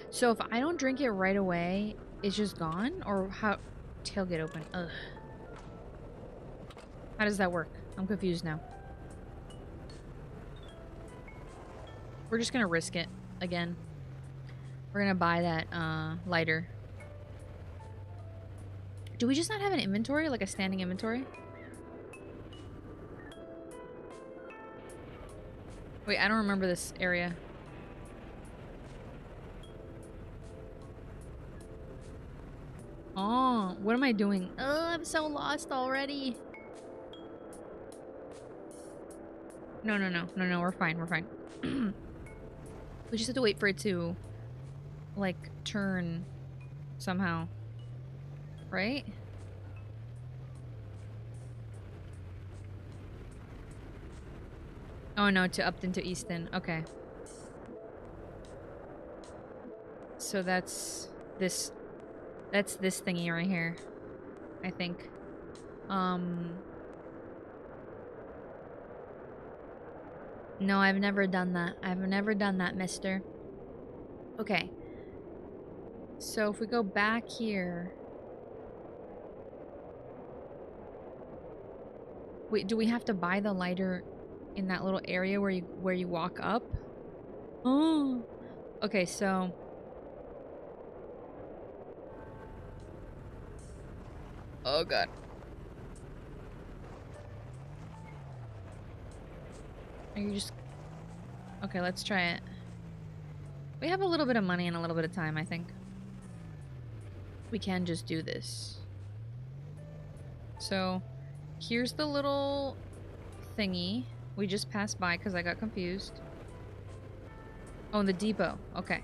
S1: So if I don't drink it right away, it's just gone? Or how... Tailgate open. Ugh. How does that work? I'm confused now. We're just gonna risk it again. We're gonna buy that lighter. Do we just not have an inventory? Like a standing inventory? Wait, I don't remember this area. Oh, what am I doing? Oh, I'm so lost already. No, we're fine, we're fine. We just have to wait for it to, like, turn somehow. Right? Oh no, to Upton to Easton. Okay. So that's this thingy right here, I think. No, I've never done that. I've never done that, mister. Okay. So if we go back here... Wait, do we have to buy the lighter in that little area where you walk up? Oh. Okay, so... Oh god. Are you just... Okay, let's try it. We have a little bit of money and a little bit of time, I think. We can just do this. So, here's the little thingy. We just passed by because I got confused. Oh, the depot. Okay.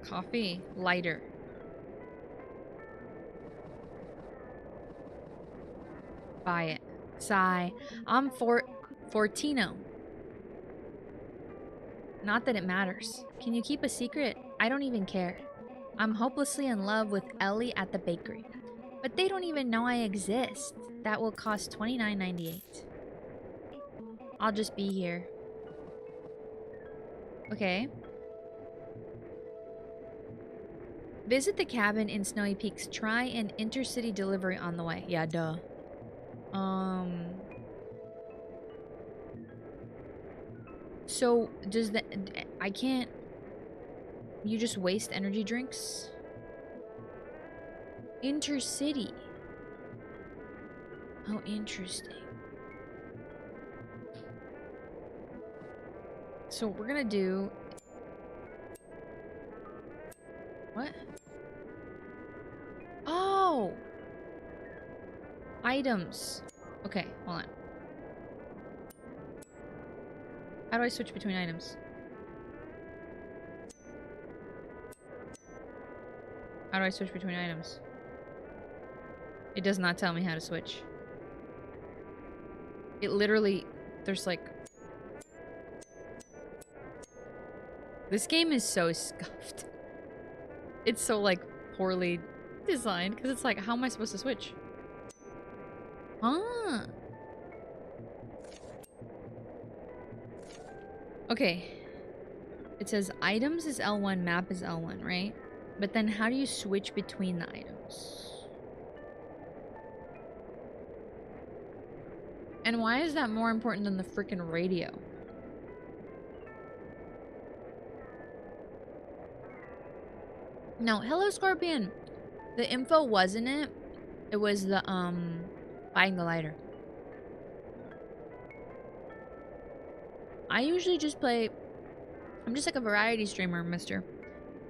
S1: Coffee. Lighter. Buy it. Sigh. I'm Fortino. Not that it matters. Can you keep a secret? I don't even care. I'm hopelessly in love with Ellie at the bakery. But they don't even know I exist. That will cost $29.98. I'll just be here. Okay. Visit the cabin in Snowy Peaks. Try an intercity delivery on the way. Yeah, duh. So, does the... I can't... You just waste energy drinks? Intercity. Oh, interesting. So, we're gonna do... What? Oh! Items. Okay, hold on. How do I switch between items? How do I switch between items? It does not tell me how to switch. It literally... There's like... This game is so scuffed. It's so like poorly designed because it's like, how am I supposed to switch? Huh? Okay. It says items is L1, map is L1, right? But then how do you switch between the items? And why is that more important than the freaking radio? No, hello Scorpion. The info wasn't it. It was the buying the lighter. I usually just play... I'm just like a variety streamer, mister.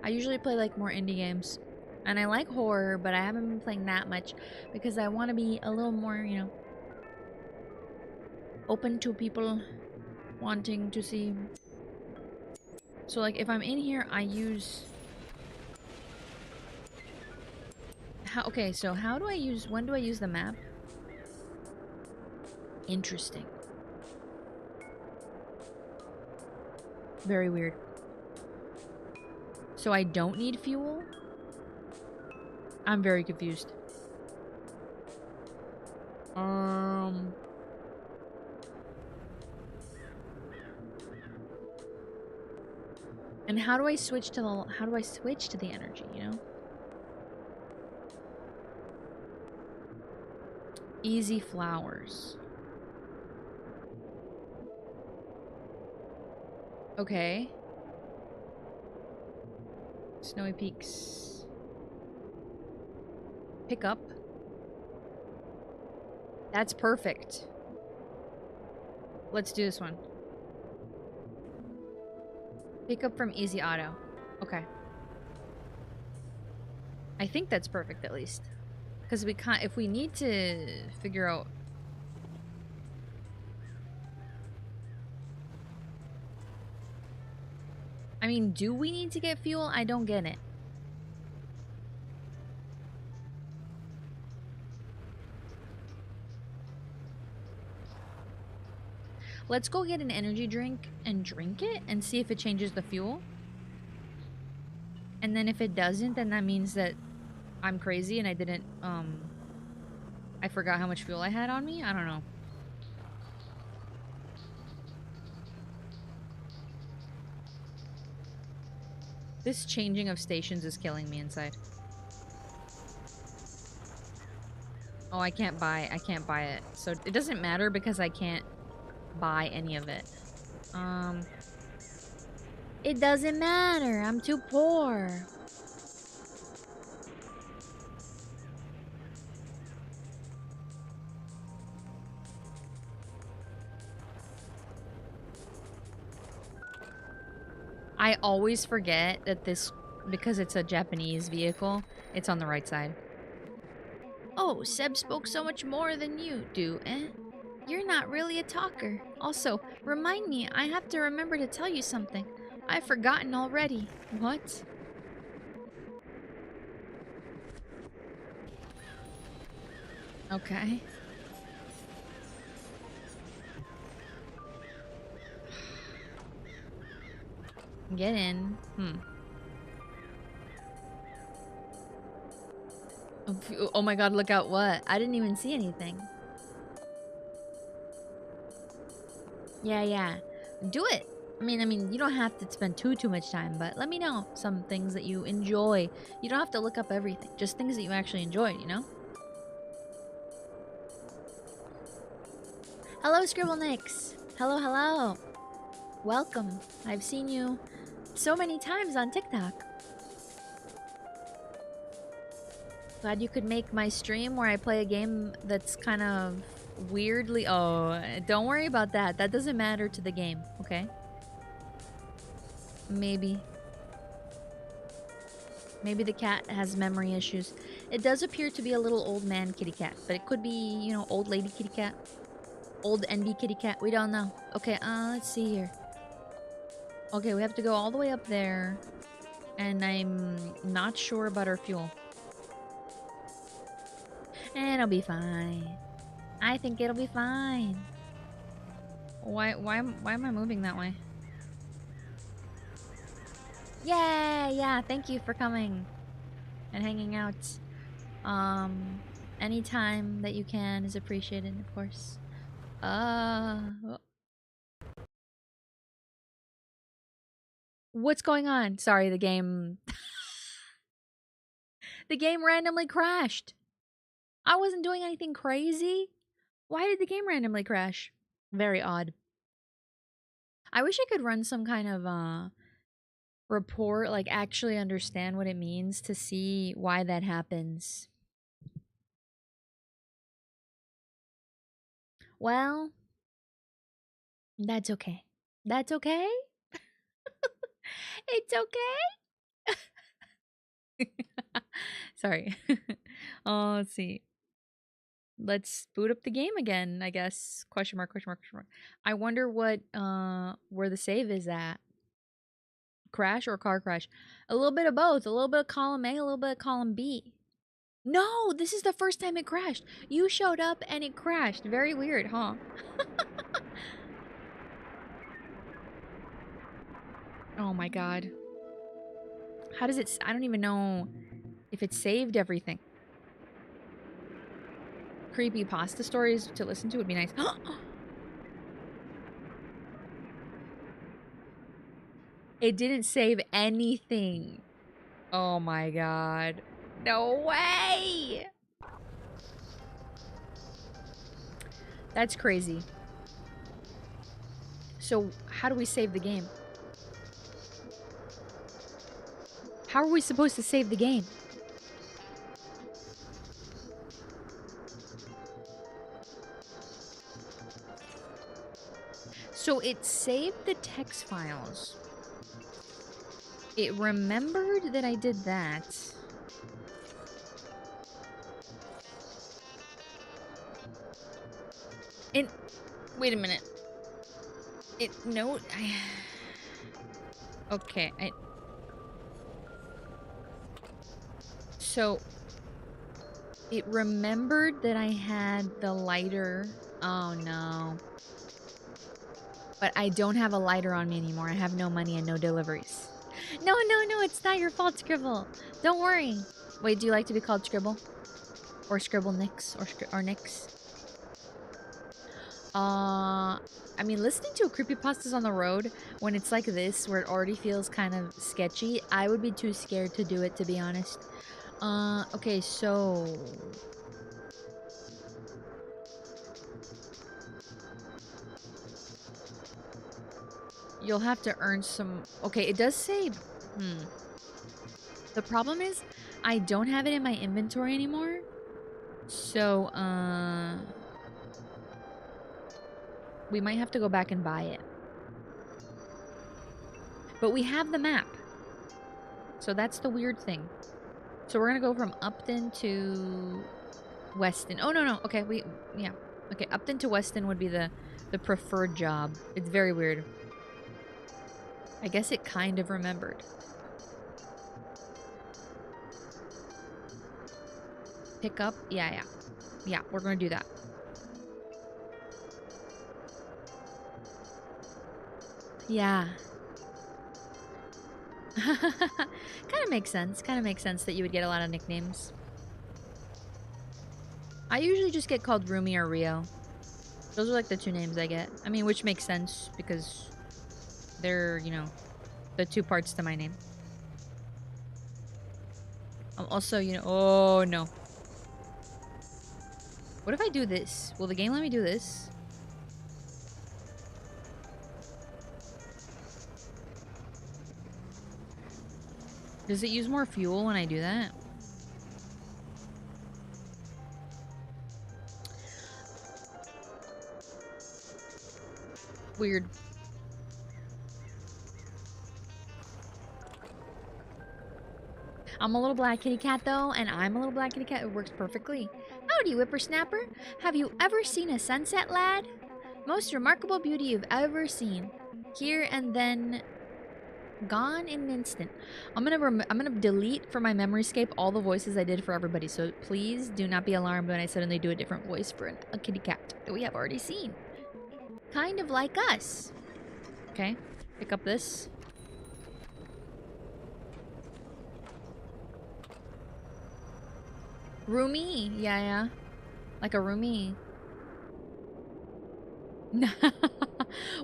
S1: I usually play like more indie games. And I like horror, but I haven't been playing that much because I want to be a little more, you know, open to people wanting to see. So like if I'm in here, I use... Okay, so how do I use... When do I use the map? Interesting. Very weird. So I don't need fuel? I'm very confused. And how do I switch to the... How do I switch to the energy, you know? Easy flowers. Okay. Snowy Peaks. Pick up. That's perfect. Let's do this one. Pick up from Easy Auto. Okay. I think that's perfect at least. Because we can't... If we need to figure out... I mean, do we need to get fuel? I don't get it. Let's go get an energy drink and drink it and see if it changes the fuel. And then if it doesn't, then that means that I'm crazy and I didn't, I forgot how much fuel I had on me? I don't know. This changing of stations is killing me inside. Oh, I can't buy it. So it doesn't matter because I can't buy any of it. It doesn't matter. I'm too poor. I always forget that this, because it's a Japanese vehicle, It's on the right side. Oh, Seb spoke so much more than you do, eh? You're not really a talker. Also, remind me, I have to remember to tell you something. I've forgotten already. What? Okay. Get in. Oh my god, look out what? I didn't even see anything. Yeah. Do it. I mean, you don't have to spend too much time, but let me know some things that you enjoy. You don't have to look up everything. Just things that you actually enjoyed, you know? Hello, Scribblenix. Hello. Welcome. I've seen you so many times on TikTok. Glad you could make my stream where I play a game that's kind of weirdly... Oh, don't worry about that. That doesn't matter to the game, okay? Maybe the cat has memory issues. It does appear to be a little old man kitty cat, but it could be, you know, old lady kitty cat. Old NB kitty cat. We don't know. Okay, let's see here. Okay, we have to go all the way up there. And I'm not sure about our fuel. And it'll be fine. I think it'll be fine. Why am I moving that way? Yay! Yeah, thank you for coming and hanging out. Anytime that you can is appreciated, of course. What's going on? Sorry, the game... the game randomly crashed. I wasn't doing anything crazy. Why did the game randomly crash? Very odd. I wish I could run some kind of, report, like actually understand what it means to see why that happens. Well, that's okay. That's okay? It's okay? Sorry. Oh, let's see. Let's boot up the game again, I guess. Question mark. I wonder what, where the save is at. Crash or car crash? A little bit of both. A little bit of column A, a little bit of column B. No, this is the first time it crashed. You showed up and it crashed. Very weird, huh? Oh my god. How does it... I don't even know if it saved everything. Creepy pasta stories to listen to would be nice. It didn't save anything. Oh my god. No way! That's crazy. So, how do we save the game? How are we supposed to save the game? So it saved the text files. It remembered that I did that. And wait a minute. Okay, so it remembered that I had the lighter. Oh no. But I don't have a lighter on me anymore. I have no money and no deliveries. No, it's not your fault, Scribble. Don't worry. Wait, do you like to be called Scribble? Or Scribble Nix? Or Nix? I mean, listening to a creepypastas on the road when it's like this, where it already feels kind of sketchy, I would be too scared to do it, to be honest. Okay, so... You'll have to earn some... Okay, it does say... The problem is, I don't have it in my inventory anymore. So, we might have to go back and buy it. But we have the map. So that's the weird thing. So we're gonna go from Upton to Weston. Oh, no. Okay, yeah. Okay, Upton to Weston would be the preferred job. It's very weird. I guess it kind of remembered. Pick up? Yeah. Yeah, we're gonna do that. Yeah. Kind of makes sense. Kind of makes sense that you would get a lot of nicknames. I usually just get called Rumi or Rio. Those are like the two names I get. I mean, which makes sense because they're, you know, the two parts to my name. I'm also, you know, oh no. What if I do this? Will the game let me do this? Does it use more fuel when I do that? Weird. I'm a little black kitty cat though, and I'm a little black kitty cat. It works perfectly. Howdy, whippersnapper. Have you ever seen a sunset, lad? Most remarkable beauty you've ever seen. Here and then gone in an instant. I'm gonna delete from my memoryscape all the voices I did for everybody. So please do not be alarmed when I suddenly do a different voice for a kitty cat that we have already seen. Kind of like us. Okay, pick up this. Roomie, yeah. Like a roomie.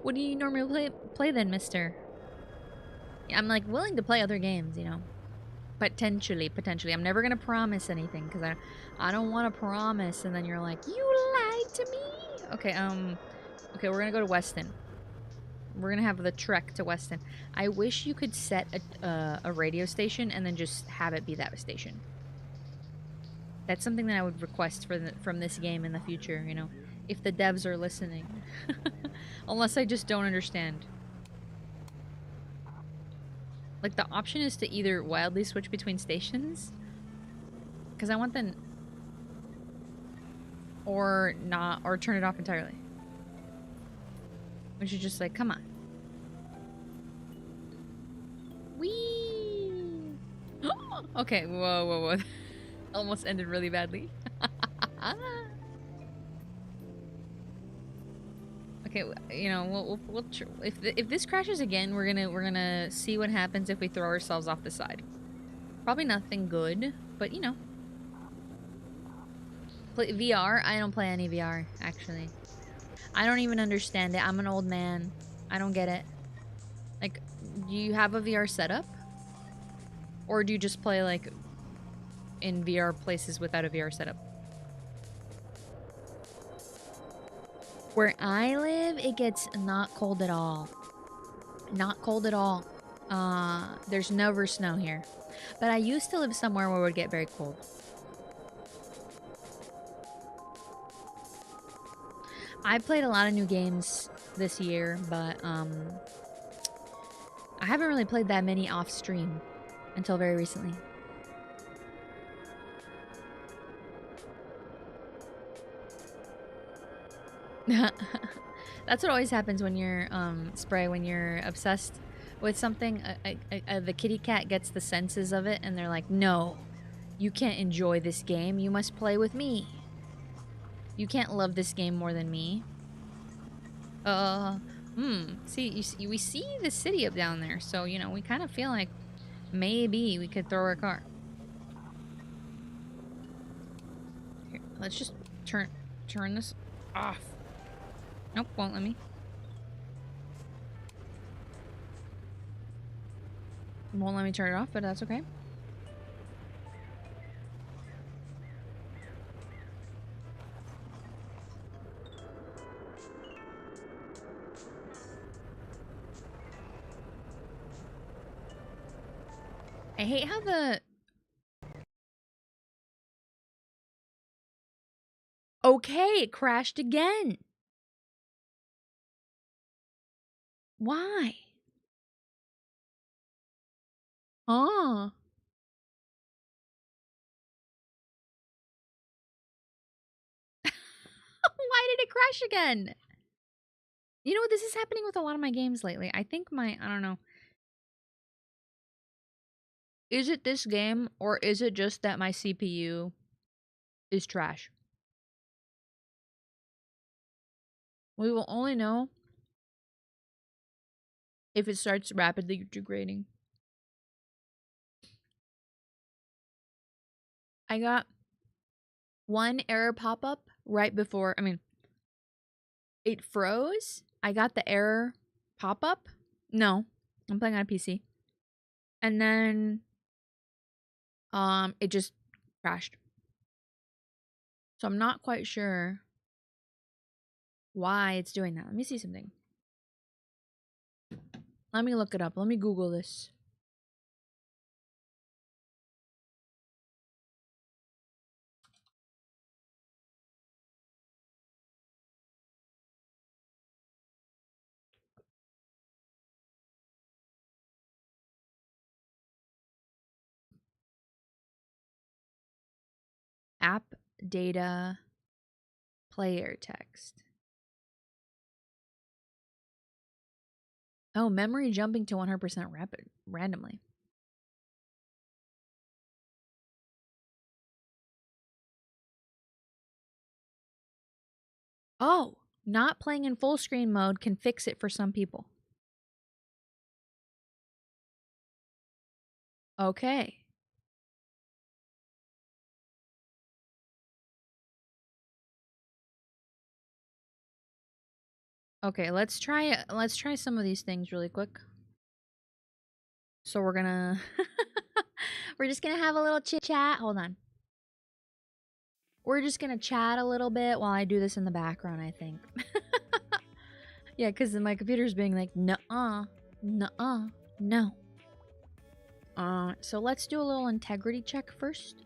S1: What do you normally play then, mister? I'm like willing to play other games, you know. Potentially. I'm never gonna promise anything because I don't want to promise and then you're like, you lied to me. Okay, we're gonna go to Weston. We're gonna have the trek to Weston. I wish you could set a radio station and then just have it be that station. That's something that I would request from this game in the future, you know, if the devs are listening. Unless I just don't understand. Like, the option is to either wildly switch between stations. Because I want them... Or not, or turn it off entirely. Which is just like, come on. Whee! Okay, whoa. Almost ended really badly. Okay, you know, if this crashes again, we're gonna see what happens if we throw ourselves off the side. Probably nothing good, but you know. Play VR? I don't play any VR, actually. I don't even understand it. I'm an old man. I don't get it. Like, do you have a VR setup? Or do you just play, like, in VR places without a VR setup? Where I live, it gets not cold at all. Not cold at all. There's never snow here. But I used to live somewhere where it would get very cold. I played a lot of new games this year, but I haven't really played that many off stream until very recently. That's what always happens when you're Spray, when you're obsessed with something. The kitty cat gets the senses of it and they're like, no, you can't enjoy this game, you must play with me. You can't love this game more than me. See, we see the city up down there, so, you know, we kind of feel like maybe we could throw our car. Here, let's just turn this off. Nope, won't let me. Won't let me turn it off, but that's okay. I hate how the... Okay, it crashed again. Why? Oh. Why did it crash again? You know what? This is happening with a lot of my games lately. I think I don't know. Is it this game or is it just that my CPU is trash? We will only know if it starts rapidly degrading. I got one error pop-up right before, it froze. I got the error pop-up. No, I'm playing on a PC. And then it just crashed. So I'm not quite sure why it's doing that. Let me see something. Let me look it up. Let me Google this. App data player text. Oh, memory jumping to 100% rapid randomly. Oh, not playing in full screen mode can fix it for some people. Okay. Okay, let's try some of these things really quick. So we're gonna we're just gonna have a little chit chat. Hold on. We're just gonna chat a little bit while I do this in the background, I think. Yeah, because my computer's being like, nuh-uh, nuh-uh, no. So let's do a little integrity check first.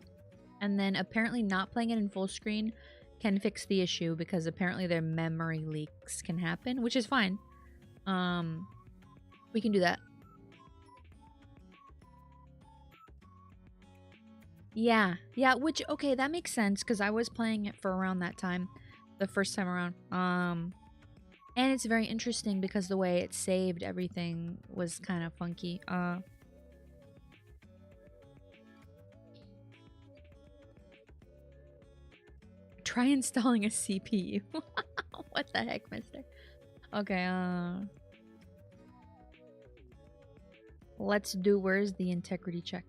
S1: And then apparently not playing it in full screen can fix the issue because apparently their memory leaks can happen, which is fine. We can do that. Yeah, which, okay, that makes sense because I was playing it for around that time, the first time around. And it's very interesting because the way it saved everything was kind of funky. Try installing a CPU. What the heck, mister? Okay, let's do, where's the integrity check?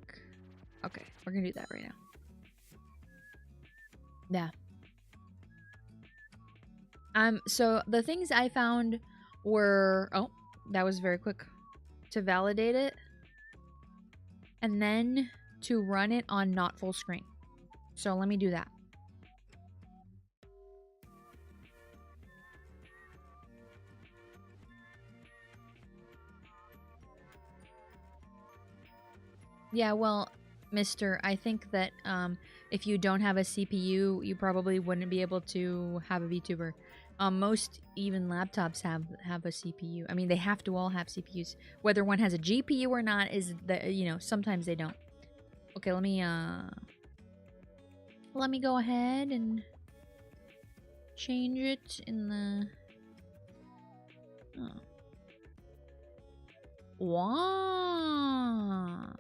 S1: Okay, we're gonna do that right now. Yeah. So the things I found were, oh, that was very quick. To validate it. And then to run it on not full screen. So let me do that. Yeah, well, mister, I think that if you don't have a CPU, you probably wouldn't be able to have a VTuber. Most even laptops have a CPU. I mean, they have to all have CPUs. Whether one has a GPU or not is the, sometimes they don't. Okay, let me go ahead and change it in the Wow.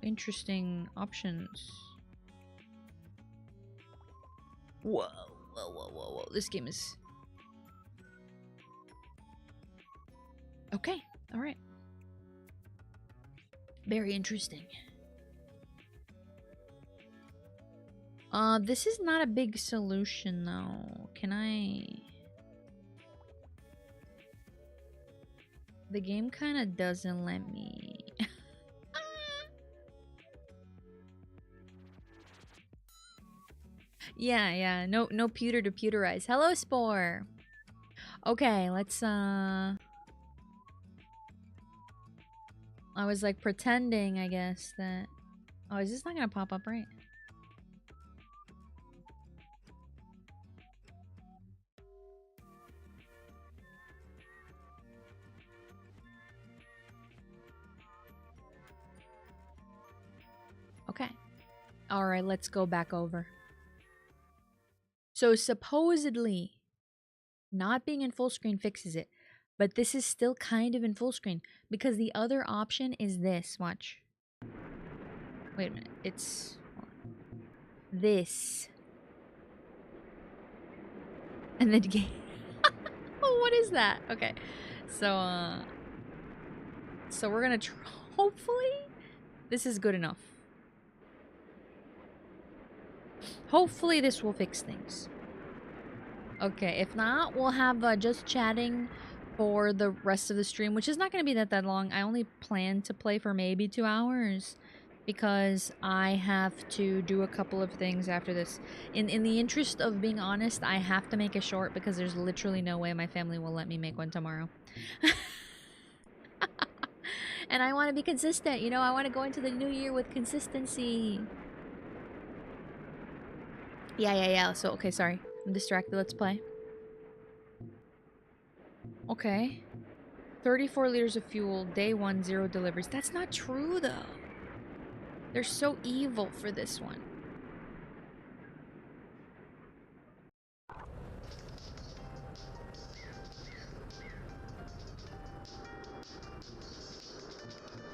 S1: Interesting options. Whoa. This game is... Okay, alright. Very interesting. This is not a big solution, though. Can I... The game kind of doesn't let me... Yeah. No pewter to pewterize. Hello, Spore. Okay, let's, I was, like, pretending, I guess, that... Oh, is this not gonna pop up right? Okay. Alright, let's go back over. So supposedly, not being in full screen fixes it. But this is still kind of in full screen. Because the other option is this. Watch. Wait a minute. It's... this. And then game. Oh, what is that? Okay. So we're gonna try. Hopefully, this is good enough. Hopefully, this will fix things. Okay, if not, we'll have just chatting for the rest of the stream, which is not going to be that long. I only plan to play for maybe 2 hours because I have to do a couple of things after this. In the interest of being honest, I have to make it short because there's literally no way my family will let me make one tomorrow. And I want to be consistent, you know? I want to go into the new year with consistency. Yeah. So, okay, sorry. I'm distracted. Let's play. Okay. 34 liters of fuel. Day 1, 0 deliveries. That's not true, though. They're so evil for this one.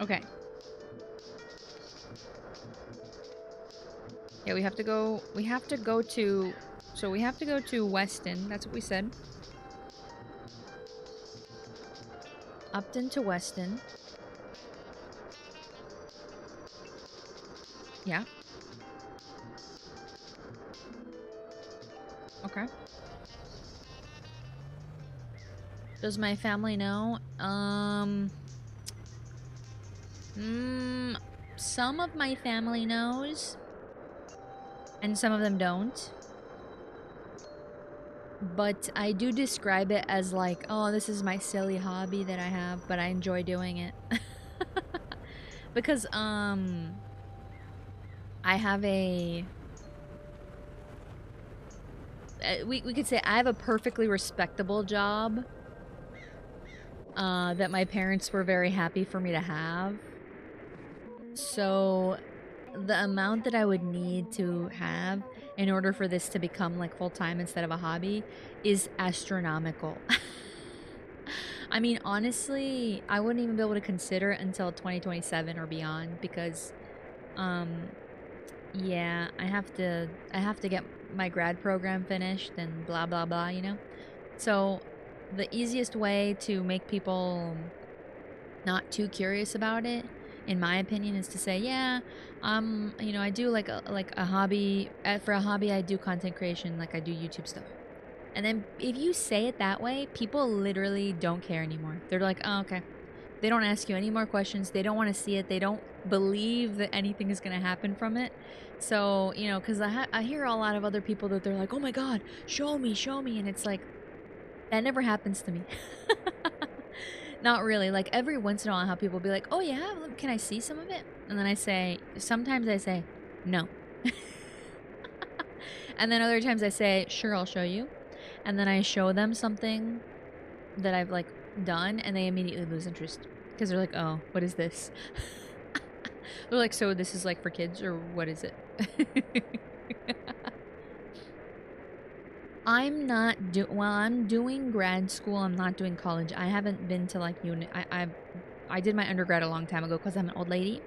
S1: Okay. Yeah, we have to go to... So we have to go to Weston. That's what we said. Upton to Weston. Yeah. Okay. Does my family know? Some of my family knows. And some of them don't. But I do describe it as like, oh, this is my silly hobby that I have, but I enjoy doing it. Because, I have a... we could say I have a perfectly respectable job. That my parents were very happy for me to have. So, the amount that I would need to have in order for this to become like full-time instead of a hobby is astronomical. I mean, honestly, I wouldn't even be able to consider it until 2027 or beyond because, yeah, I have to get my grad program finished and blah, blah, blah, you know? So, the easiest way to make people not too curious about it, in my opinion, is to say, yeah, you know, I do like a hobby. For a hobby, I do content creation, like I do YouTube stuff. And then if you say it that way, people literally don't care anymore. They're like, oh, okay. They don't ask you any more questions. They don't want to see it. They don't believe that anything is going to happen from it. So, you know, because I hear a lot of other people that they're like, oh my God, show me. And it's like, that never happens to me. Not really. Like every once in a while, how people be like, oh yeah, can I see some of it? And then sometimes I say, no. And then other times I say, sure, I'll show you. And then I show them something that I've like done and they immediately lose interest. Because they're like, oh, what is this? They're like, so this is like for kids or what is it? I'm doing grad school. I'm not doing college. I haven't been to like uni. I did my undergrad a long time ago because I'm an old lady.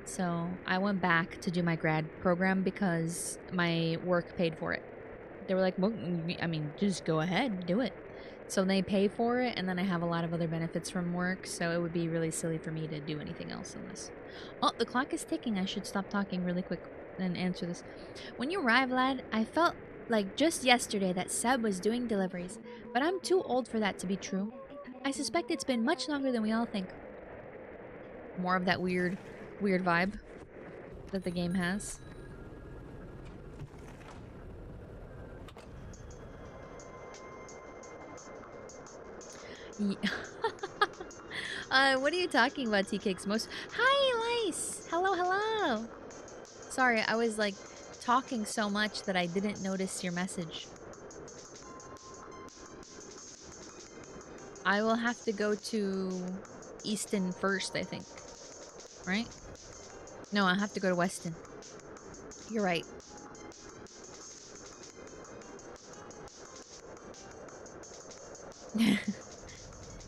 S1: So I went back to do my grad program because my work paid for it. They were like, well, I mean, just go ahead, do it. So they pay for it, and then I have a lot of other benefits from work, so it would be really silly for me to do anything else on this. Oh, the clock is ticking. I should stop talking really quick and answer this. When you arrived, lad, I felt like just yesterday that Seb was doing deliveries, but I'm too old for that to be true. I suspect it's been much longer than we all think. More of that weird vibe that the game has. What are you talking about, T-Cakes? Hi, Lice! Hello! Sorry, I was, like, talking so much that I didn't notice your message. I will have to go to Easton first, I think. Right? No, I have to go to Weston. You're right.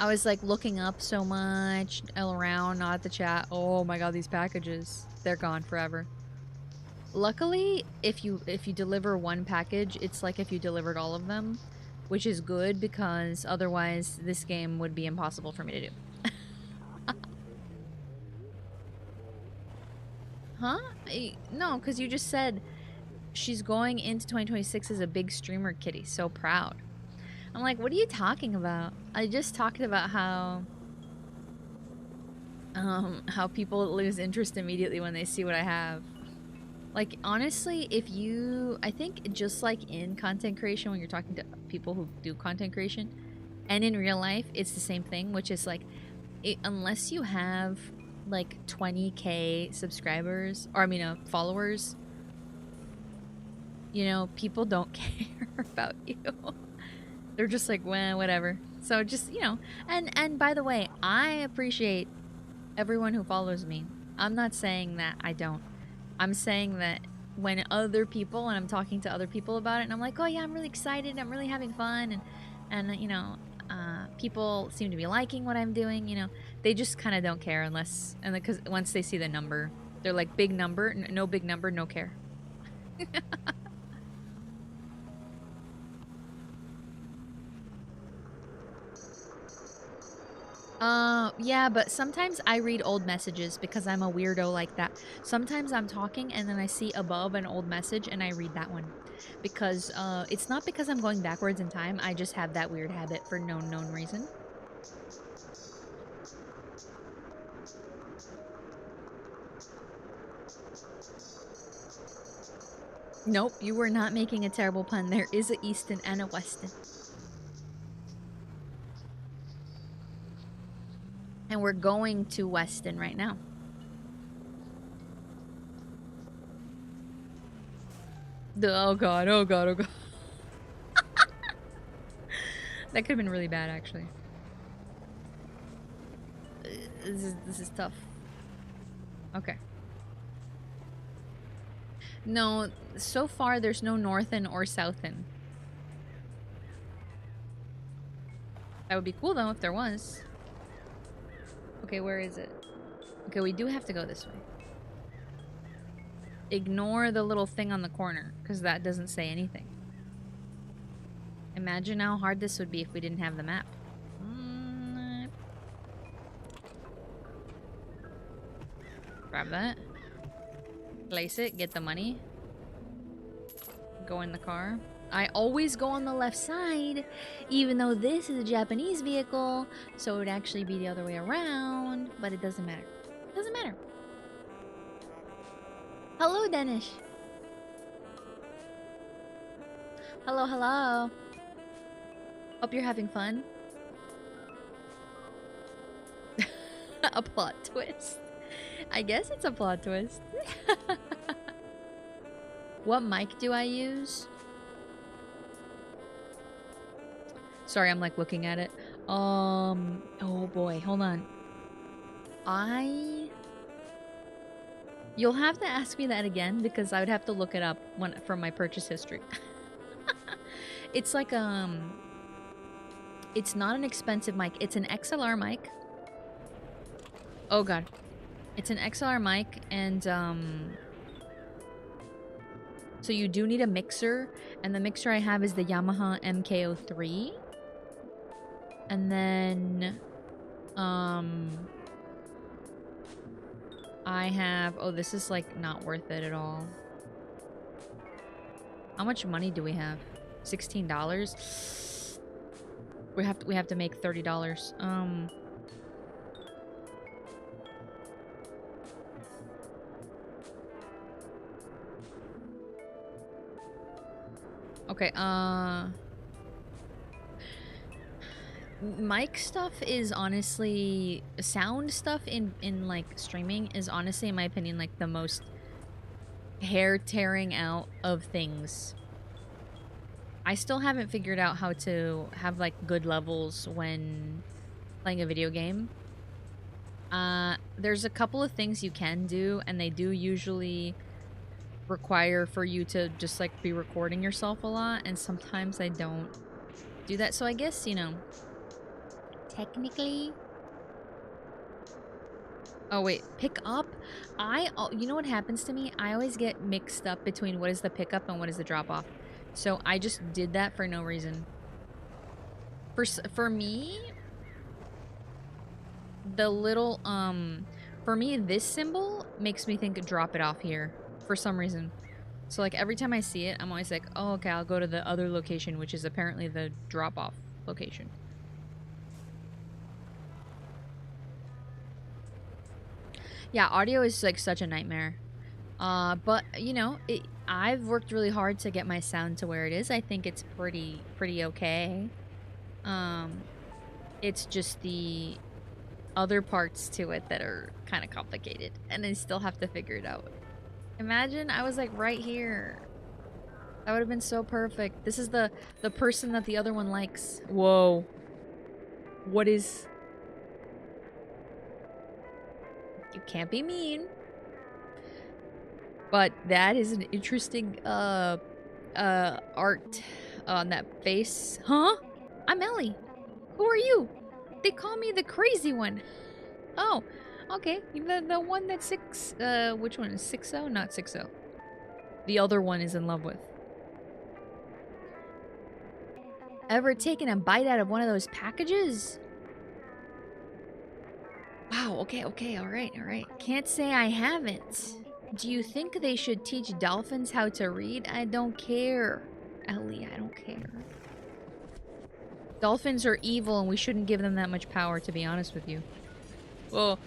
S1: I was like looking up so much all around, not at the chat. Oh my god, these packages. They're gone forever. Luckily, if you deliver one package, it's like if you delivered all of them, which is good because otherwise this game would be impossible for me to do. Huh? No, because you just said she's going into 2026 as a big streamer, Kitty. So proud. I'm like, what are you talking about? I just talked about how people lose interest immediately when they see what I have. Like, honestly, I think just like in content creation, when you're talking to people who do content creation, and in real life, it's the same thing, which is like, unless you have like 20K subscribers, or I mean, followers, you know, people don't care about you. They're just like, well, whatever. So just, you know, and by the way, I appreciate everyone who follows me. I'm not saying that I don't. I'm saying that when other people, and I'm talking to other people about it, and I'm like, oh yeah, I'm really excited, I'm really having fun, and you know, people seem to be liking what I'm doing, you know, they just kind of don't care unless, and because once they see the number, they're like, big number, no big number, no care. Yeah, but sometimes I read old messages because I'm a weirdo like that. Sometimes I'm talking and then I see above an old message and I read that one. Because, it's not because I'm going backwards in time, I just have that weird habit for no known reason. Nope, you were not making a terrible pun. There is a Easton and a Weston. And we're going to Weston right now. Oh god, oh god, oh god. That could have been really bad, actually. This is tough. Okay. No, so far there's no northen or southen. That would be cool though if there was. Okay, where is it? Okay, we do have to go this way. Ignore the little thing on the corner, because that doesn't say anything. Imagine how hard this would be if we didn't have the map. Grab that. Place it, get the money. Go in the car. I always go on the left side, even though this is a Japanese vehicle, so it would actually be the other way around, but it doesn't matter. It doesn't matter. Hello, Danish. Hello, hello. Hope you're having fun. A plot twist. I guess it's a plot twist. What mic do I use? Sorry, I'm like looking at it. Oh boy, hold on. You'll have to ask me that again because I would have to look it up from my purchase history. It's like it's not an expensive mic. It's an XLR mic. Oh god. It's an XLR mic and so you do need a mixer, and the mixer I have is the Yamaha MK03. And then I have, oh, this is like not worth it at all. How much money do we have? $16. We have to make $30. Okay, mic stuff is honestly, sound stuff in like streaming is honestly, in my opinion, like the most hair tearing out of things. I still haven't figured out how to have like good levels when playing a video game. There's a couple of things you can do, and they do usually require for you to just like be recording yourself a lot, and sometimes I don't do that. So I guess, you know, technically. Oh wait, pick up. You know what happens to me? I always get mixed up between what is the pickup and what is the drop off. So I just did that for no reason. For me, the little for me this symbol makes me think drop it off here for some reason. So like every time I see it, I'm always like, oh, okay, I'll go to the other location, which is apparently the drop off location. Yeah, audio is like such a nightmare. But you know, I've worked really hard to get my sound to where it is. I think it's pretty okay. It's just the other parts to it that are kind of complicated, and I still have to figure it out. Imagine I was like right here. That would have been so perfect. This is the person that the other one likes. Whoa. What is... You can't be mean. But that is an interesting art on that face. Huh? I'm Ellie. Who are you? They call me the crazy one. Oh, okay. The one that's which one is 6-0? Not 6-0. The other one is in love with. Ever taken a bite out of one of those packages? Wow, okay, alright. Can't say I haven't. Do you think they should teach dolphins how to read? I don't care. Ellie, I don't care. Dolphins are evil and we shouldn't give them that much power, to be honest with you. Well...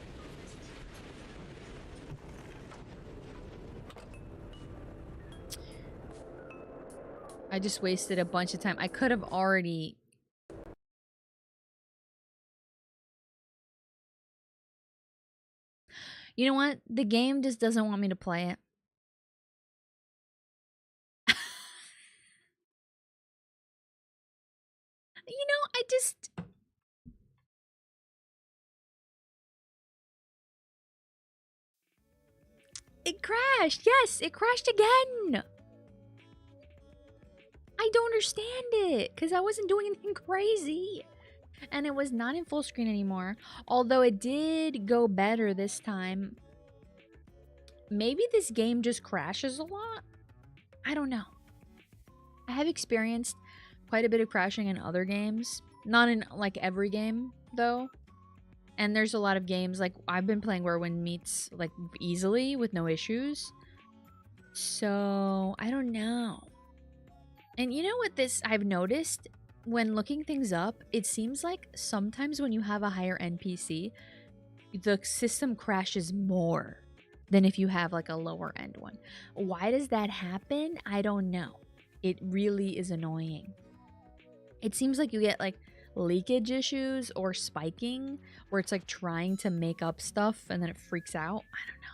S1: I just wasted a bunch of time. I could have already... You know what? The game just doesn't want me to play it. You know, I just... It crashed! Yes, it crashed again! I don't understand it, because I wasn't doing anything crazy. And it was not in full screen anymore. Although it did go better this time. Maybe this game just crashes a lot? I don't know. I have experienced quite a bit of crashing in other games. Not in, like, every game, though. And there's a lot of games, like, I've been playing where Wind Meets, like, easily with no issues. So, I don't know. And you know what I've noticed? When looking things up, it seems like sometimes when you have a higher NPC, the system crashes more than if you have like a lower end one. Why does that happen? I don't know. It really is annoying. It seems like you get like leakage issues or spiking where it's like trying to make up stuff and then it freaks out. I don't know.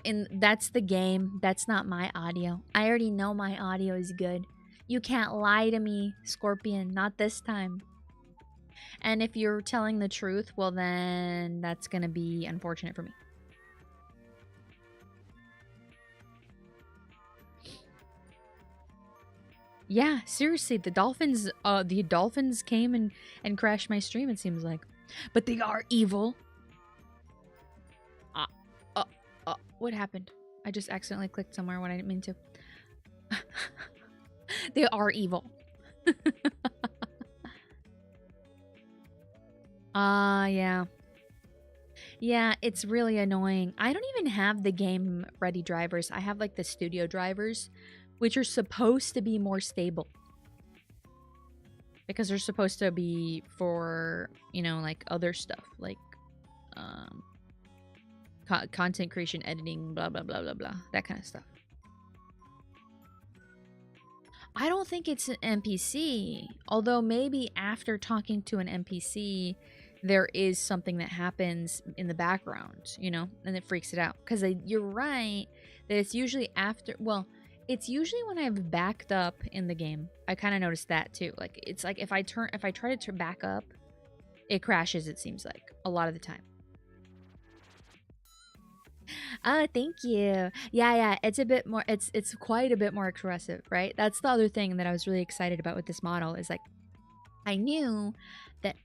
S1: And that's the game. That's not my audio. I already know my audio is good. You can't lie to me, Scorpion. Not this time. And if you're telling the truth, well then that's gonna be unfortunate for me. Yeah, seriously, the dolphins came and crashed my stream, it seems like. But they are evil. What happened? I just accidentally clicked somewhere when I didn't mean to. They are evil. Yeah. Yeah, it's really annoying. I don't even have the game ready drivers. I have like the studio drivers, which are supposed to be more stable. Because they're supposed to be for, you know, like other stuff, like content creation, editing, blah, blah, blah, blah, blah. That kind of stuff. I don't think it's an NPC. Although maybe after talking to an NPC, there is something that happens in the background, you know? And it freaks it out. Because you're right that it's usually after... Well, It's usually when I've backed up in the game. I kind of noticed that too. Like it's like if I try to back up, it crashes, it seems like, a lot of the time. Oh, thank you. Yeah, it's a bit more, it's quite a bit more expressive, right? That's the other thing that I was really excited about with this model is like I knew that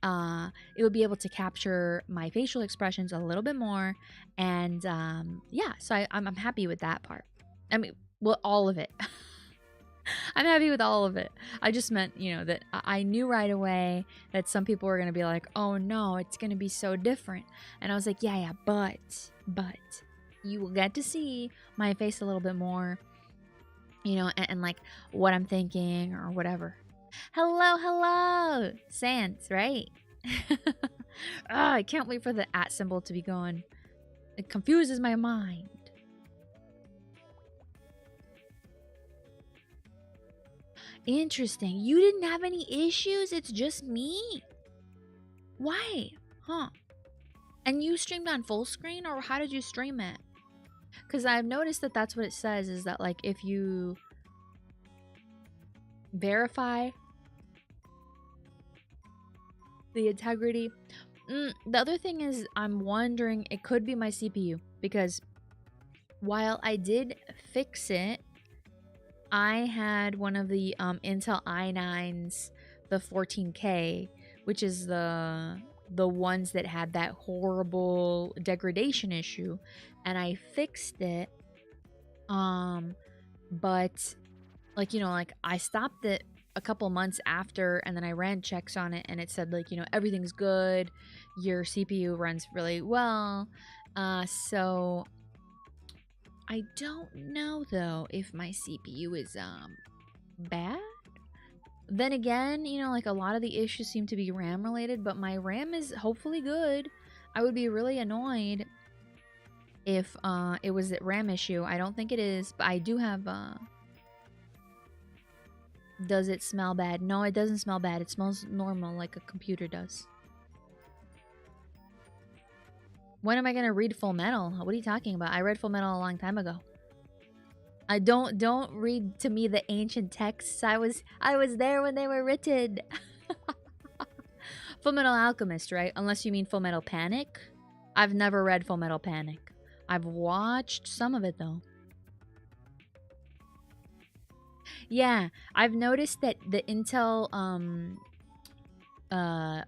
S1: it would be able to capture my facial expressions a little bit more, and yeah, so I'm happy with that part. I mean, well, all of it. I'm happy with all of it. I just meant, you know, that I knew right away that some people were going to be like, oh no, it's going to be so different. And I was like, yeah, but you will get to see my face a little bit more, you know, and like what I'm thinking or whatever. Hello, Sans, right? I can't wait for the @ symbol to be going. It confuses my mind. Interesting. You didn't have any issues? It's just me? Why? Huh? And you streamed on full screen, or how did you stream it? Because I've noticed that that's what it says, is that like if you verify the integrity. The other thing is, I'm wondering, it could be my CPU, because while I did fix it, I had one of the Intel i9s, the 14K, which is the ones that had that horrible degradation issue, and I fixed it. But like, you know, like I stopped it a couple months after, and then I ran checks on it, and it said like, you know, everything's good, your CPU runs really well. So I don't know though if my CPU is bad. Then again, you know, like a lot of the issues seem to be RAM related, but my RAM is hopefully good. I would be really annoyed if it was a RAM issue. I don't think it is, but I do have does it smell bad? No, it doesn't smell bad. It smells normal, like a computer does. When am I gonna read Full Metal? What are you talking about? I read Full Metal a long time ago. I don't read to me the ancient texts. I was there when they were written. Full Metal Alchemist, right? Unless you mean Full Metal Panic. I've never read Full Metal Panic. I've watched some of it though. Yeah, I've noticed that the Intel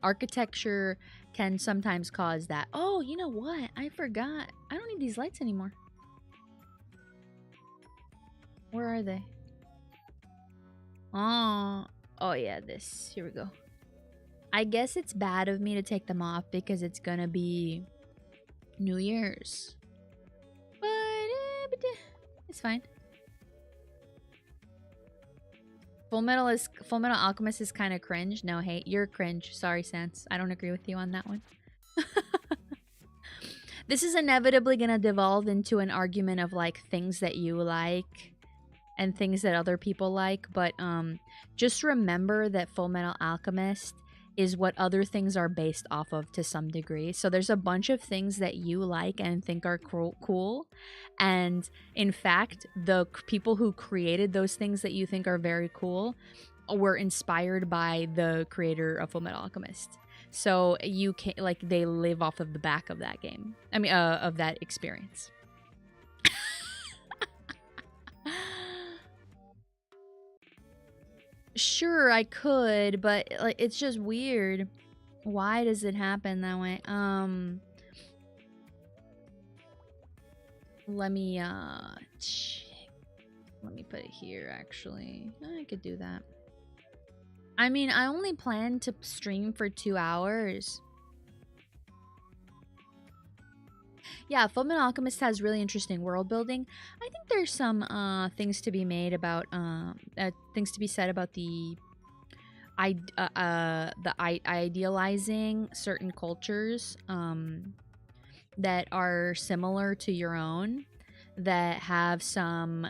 S1: architecture can sometimes cause that. Oh, you know what? I forgot. I don't need these lights anymore. Where are they? Oh yeah, this. Here we go. I guess it's bad of me to take them off because it's gonna be New Year's. But it's fine. Full Metal Alchemist is kind of cringe. No hate, you're cringe. Sorry, Sans. I don't agree with you on that one. This is inevitably gonna devolve into an argument of like things that you like and things that other people like, but just remember that Full Metal Alchemist is what other things are based off of to some degree. So there's a bunch of things that you like and think are cool, and in fact the people who created those things that you think are very cool were inspired by the creator of Full Metal Alchemist. So you can, like, they live off of the back of that game. I mean, of that experience. Sure, I could, but like it's just weird. Why does it happen that way? Let me put it here actually. I could do that. I mean, I only plan to stream for 2 hours. Yeah, Fullmetal Alchemist has really interesting world building. I think there's some things to be made about things to be said about the idealizing certain cultures that are similar to your own, that have some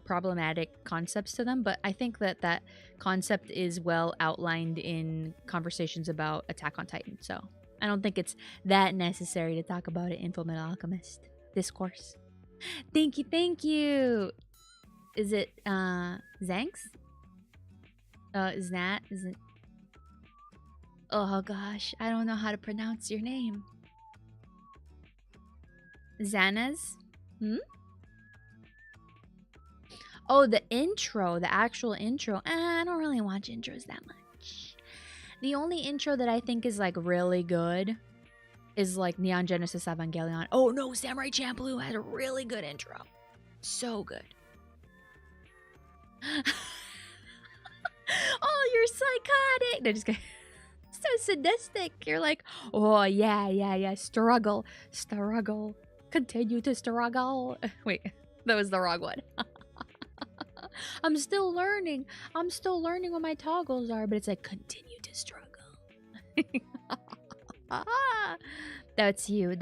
S1: problematic concepts to them, but I think that concept is well outlined in conversations about Attack on Titan, so I don't think it's that necessary to talk about it in Fullmetal Alchemist discourse. Thank you, thank you. Is it Zanks? Is it? Oh gosh, I don't know how to pronounce your name. Xanaz? Hmm? Oh, the intro, the actual intro. I don't really watch intros that much. The only intro that I think is like really good is like Neon Genesis Evangelion. Oh no, Samurai Champloo had a really good intro. So good. Oh, you're psychotic. No, just kidding. So sadistic. You're like, oh yeah. Struggle. Continue to struggle. Wait, that was the wrong one. I'm still learning what my toggles are, but it's like continue to struggle. That's you.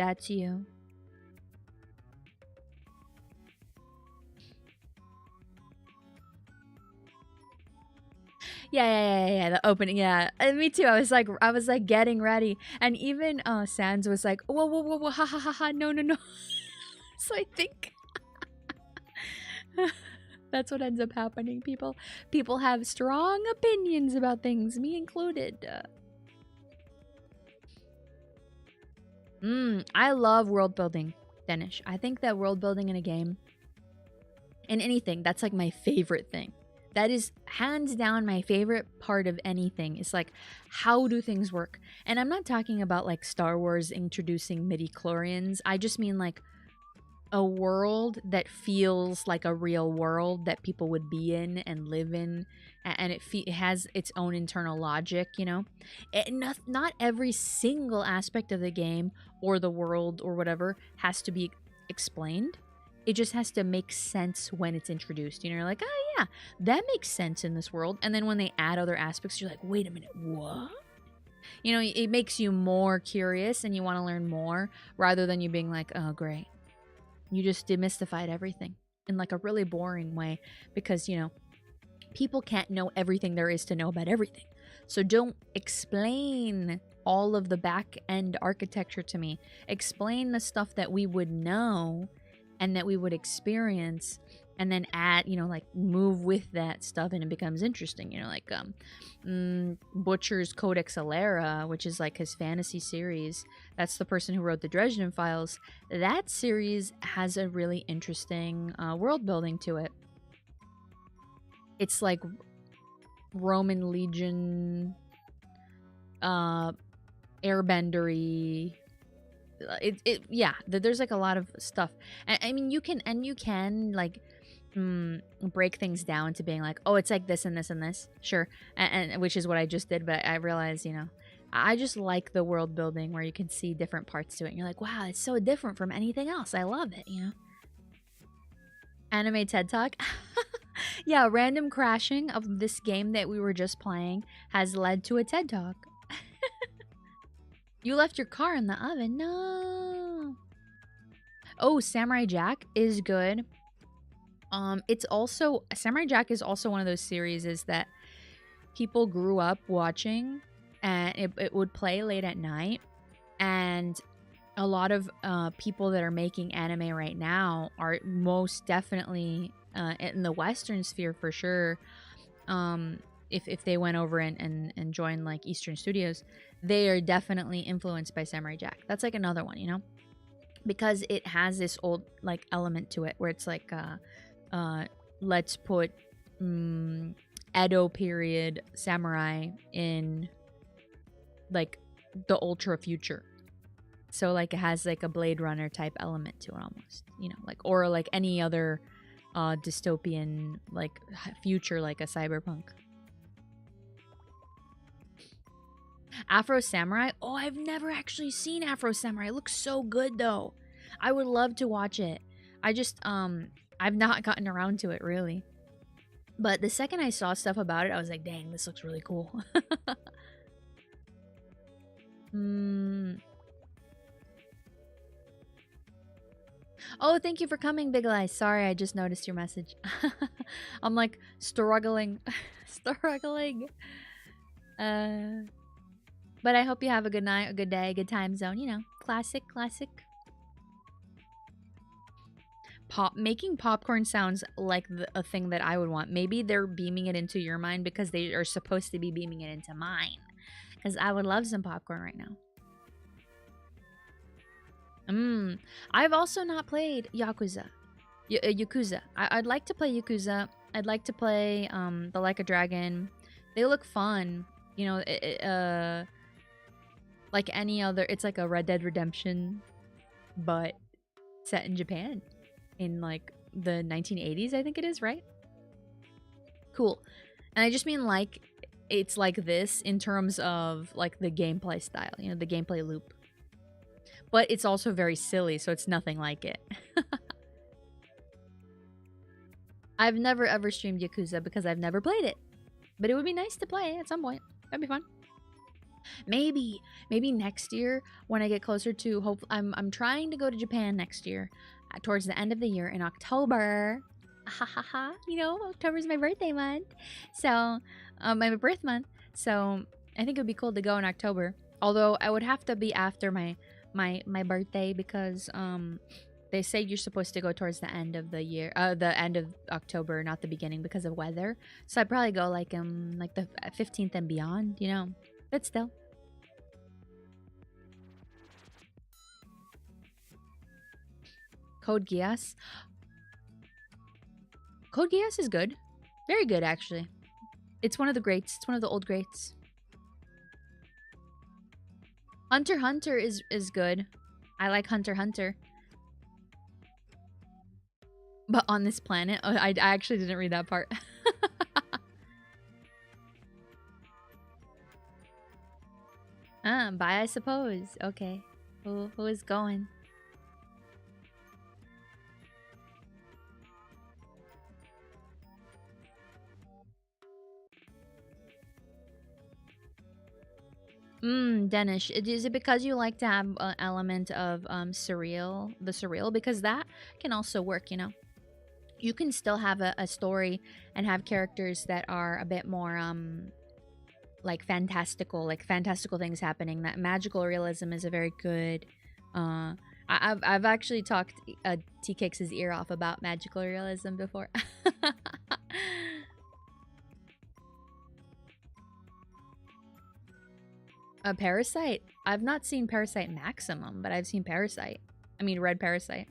S1: Yeah. The opening, yeah. And me too. I was like getting ready, and even Sans was like, whoa, ha, no. So I think that's what ends up happening. People have strong opinions about things, me included. I love world building, Danish. I think that world building in a game, in anything, that's like my favorite thing. That is hands down my favorite part of anything. Is like, how do things work? And I'm not talking about like Star Wars introducing midi-chlorians. I just mean like a world that feels like a real world that people would be in and live in, and it has its own internal logic, you know. Not every single aspect of the game or the world or whatever has to be explained. It just has to make sense when it's introduced. You know, you're like, oh yeah, that makes sense in this world. And then when they add other aspects, you're like, wait a minute, what? You know, it makes you more curious and you want to learn more, rather than you being like, oh great, you just demystified everything in like a really boring way, because, you know, people can't know everything there is to know about everything. So don't explain all of the back end architecture to me. Explain the stuff that we would know and that we would experience, and then add, you know, like move with that stuff and it becomes interesting. You know, like Butcher's Codex Ahlala, which is like his fantasy series. That's the person who wrote the Dresden Files. That series has a really interesting world building to it. It's like Roman Legion, airbendery. Yeah, there's like a lot of stuff. I mean, you can like break things down to being like, oh, it's like this and this and this, sure, and which is what I just did. But I realized, you know, I just like the world building where you can see different parts to it and you're like, wow, it's so different from anything else. I love it, you know. Anime TED Talk. Yeah, random crashing of this game that we were just playing has led to a TED Talk. You left your car in the oven. No. Oh, Samurai Jack is good. It's also, Samurai Jack is also one of those series is that people grew up watching, and it would play late at night. And a lot of people that are making anime right now are most definitely in the Western sphere for sure. If they went over and joined like Eastern Studios, they are definitely influenced by Samurai Jack. That's like another one, you know, because it has this old like element to it where it's like let's put Edo period samurai in like the ultra future. So like it has like a Blade Runner type element to it almost, you know, like, or like any other dystopian like future, like a cyberpunk. Afro Samurai? Oh, I've never actually seen Afro Samurai. It looks so good though. I would love to watch it. I just I've not gotten around to it really. But the second I saw stuff about it, I was like, dang, this looks really cool. Oh, thank you for coming, Big Eye. Sorry, I just noticed your message. I'm like struggling. Struggling. But I hope you have a good night, a good day, a good time zone. You know, classic. making popcorn sounds like a thing that I would want. Maybe they're beaming it into your mind because they are supposed to be beaming it into mine. Because I would love some popcorn right now. I've also not played Yakuza. Yakuza. I'd like to play Yakuza. I'd like to play the Like a Dragon. They look fun. You know, like any other. It's like a Red Dead Redemption, but set in Japan in like the 1980s, I think it is, right? Cool. And I just mean like it's like this in terms of like the gameplay style, you know, the gameplay loop. But it's also very silly, so it's nothing like it. I've never ever streamed Yakuza because I've never played it. But it would be nice to play at some point. That'd be fun. Maybe next year when I get closer to hope I'm trying to go to Japan next year towards the end of the year in October. You know, October's my birthday month. So, my birth month. So, I think it would be cool to go in October. Although I would have to be after my birthday because they say you're supposed to go towards the end of the year, the end of October, not the beginning because of weather. So I'd probably go like the 15th and beyond, you know. But still. Code Geass. Code Geass is good. Very good, actually. It's one of the greats. It's one of the old greats. Hunter x Hunter is good. I like Hunter x Hunter. But on this planet, oh, I actually didn't read that part. Bye, I suppose. Okay. Who is going? Danish, is it because you like to have an element of surreal, the surreal? Because that can also work, you know? You can still have a story and have characters that are a bit more like fantastical things happening. That magical realism is a very good I've actually talked T-Cakes' ear off about magical realism before. A Parasite? I've not seen Parasite Maximum, but I've seen Parasite. I mean, Red Parasite.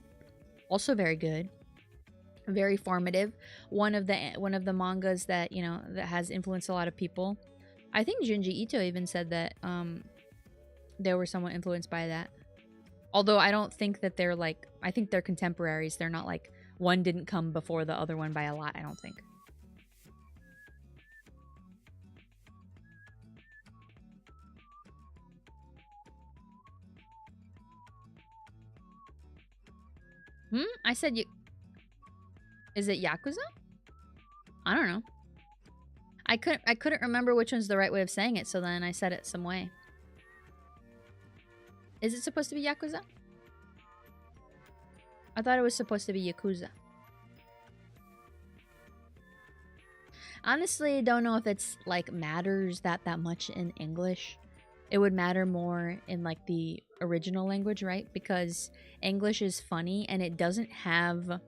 S1: Also very good. Very formative. One of the mangas that, you know, that has influenced a lot of people. I think Junji Ito even said that they were somewhat influenced by that. Although I don't think that they're like, I think they're contemporaries. They're not like, one didn't come before the other one by a lot, I don't think. I said you. Is it Yakuza? I don't know. I couldn't remember which one's the right way of saying it, so then I said it some way. Is it supposed to be Yakuza? I thought it was supposed to be Yakuza. Honestly, don't know if it's like matters that much in English. It would matter more in like the original language, right? Because English is funny and it doesn't have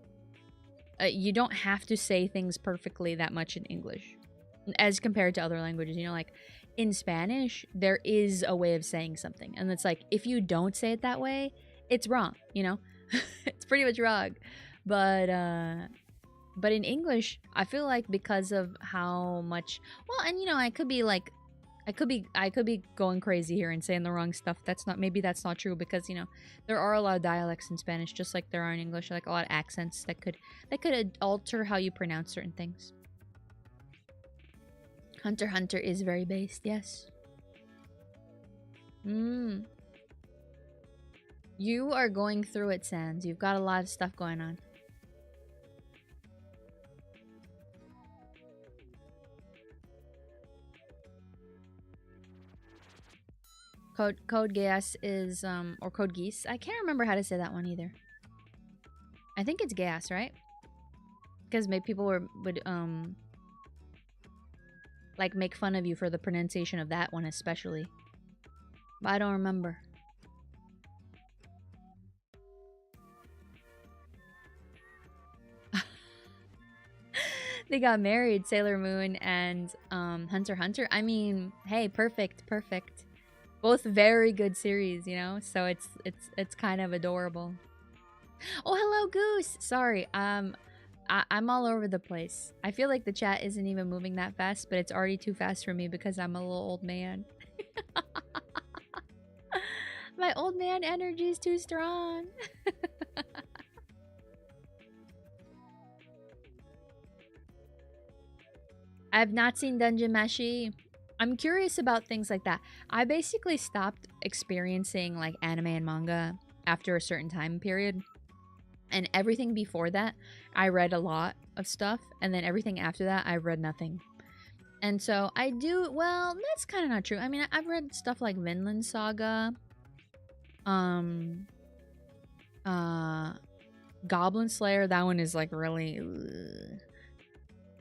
S1: you don't have to say things perfectly that much in English as compared to other languages. You know, like in Spanish, there is a way of saying something. And it's like, if you don't say it that way, it's wrong, you know? It's pretty much wrong. But in English, I feel like because of how much, well, and you know, I could be going crazy here and saying the wrong stuff. Maybe that's not true because, you know, there are a lot of dialects in Spanish just like there are in English, like a lot of accents that could alter how you pronounce certain things. Hunter x Hunter is very based, yes. You are going through it, Sans. You've got a lot of stuff going on. Code Geass is or Code Geass. I can't remember how to say that one either. I think it's Geass, right? Because maybe people would like make fun of you for the pronunciation of that one especially. But I don't remember. They got married, Sailor Moon and Hunter x Hunter. I mean, hey, perfect. Both very good series, you know? So it's kind of adorable. Oh, hello, Goose. Sorry. I'm all over the place. I feel like the chat isn't even moving that fast, but it's already too fast for me because I'm a little old man. My old man energy is too strong. I have not seen Dungeon Meshi. I'm curious about things like that. I basically stopped experiencing like anime and manga after a certain time period. And everything before that, I read a lot of stuff. And then everything after that, I read nothing. And so I do, well, that's kind of not true. I mean, I've read stuff like Vinland Saga. Goblin Slayer, that one is like really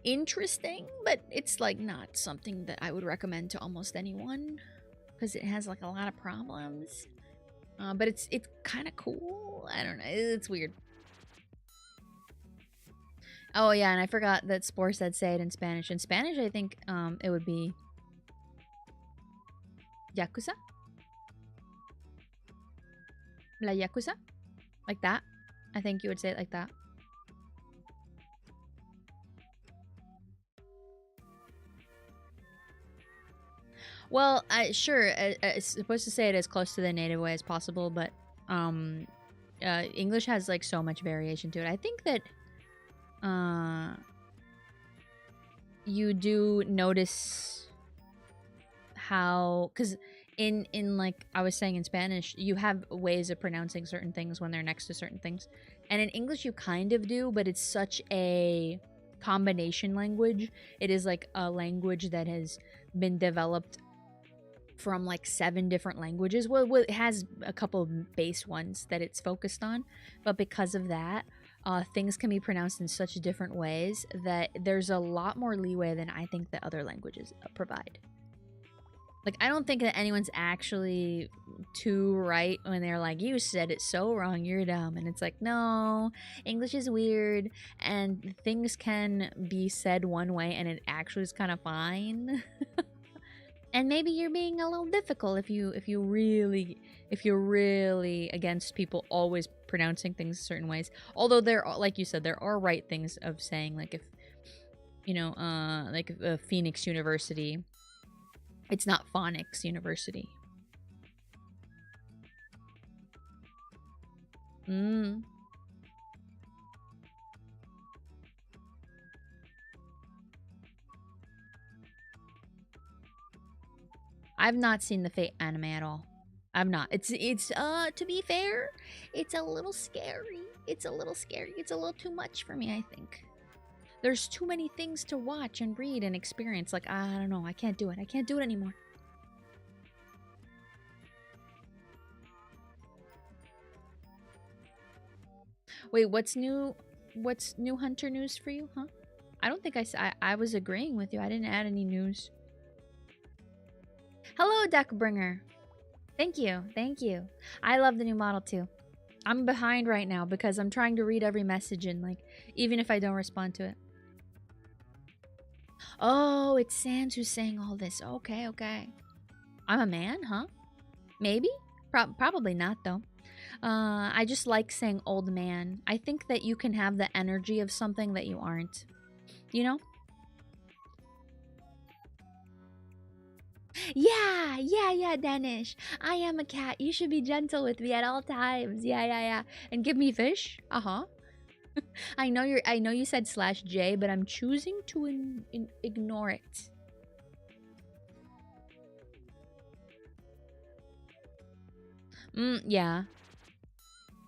S1: interesting, but it's like not something that I would recommend to almost anyone because it has like a lot of problems. But it's kind of cool. I don't know. It's weird. Oh yeah, and I forgot that Spore said say it in Spanish. In Spanish, I think it would be Yakuza? La Yakuza? Like that? I think you would say it like that. Well, sure, it's supposed to say it as close to the native way as possible, but English has like so much variation to it. I think that you do notice how, because in like I was saying in Spanish, you have ways of pronouncing certain things when they're next to certain things, and in English you kind of do, but it's such a combination language. It is like a language that has been developed from like 7 different languages. Well, it has a couple of base ones that it's focused on, but because of that, things can be pronounced in such different ways that there's a lot more leeway than I think that other languages provide. Like, I don't think that anyone's actually too right when they're like, you said it so wrong, you're dumb. And it's like, no, English is weird and things can be said one way and it actually is kind of fine. And maybe you're being a little difficult if you're really against people always pronouncing things certain ways. Although there are, like you said, there are right things of saying, like if you know, like Phoenix University, it's not Phonics University. I've not seen the Fate anime at all. I've not. It's to be fair, it's a little scary. It's a little scary. It's a little too much for me, I think. There's too many things to watch and read and experience. Like, I don't know. I can't do it. I can't do it anymore. Wait, what's new? What's new Hunter news for you, huh? I don't think I was agreeing with you. I didn't add any news. Hello, Duckbringer. Thank you. Thank you. I love the new model too. I'm behind right now because I'm trying to read every message and like, even if I don't respond to it. Oh, it's Sans who's saying all this. Okay, okay. I'm a man, huh? Maybe? Probably not though. I just like saying old man. I think that you can have the energy of something that you aren't. You know? Yeah, Danish. I am a cat. You should be gentle with me at all times. Yeah. And give me fish? Uh-huh. I know you said /J, but I'm choosing to ignore it. Yeah.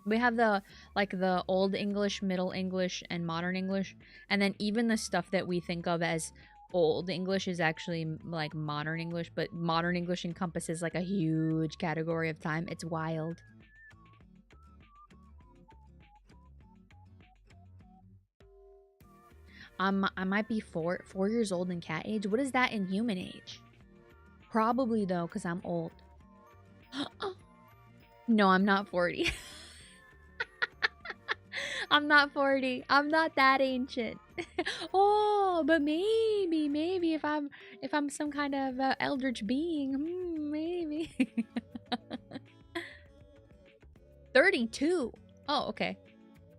S1: We have the Old English, Middle English, and Modern English. And then even the stuff that we think of as Old English is actually like Modern English, but Modern English encompasses like a huge category of time. It's wild. I might be 4 years old in cat age. What is that in human age? Probably though, because I'm old. No, I'm not 40. I'm not 40. I'm not that ancient. Oh, but maybe if I'm some kind of eldritch being, maybe. 32. Oh, okay.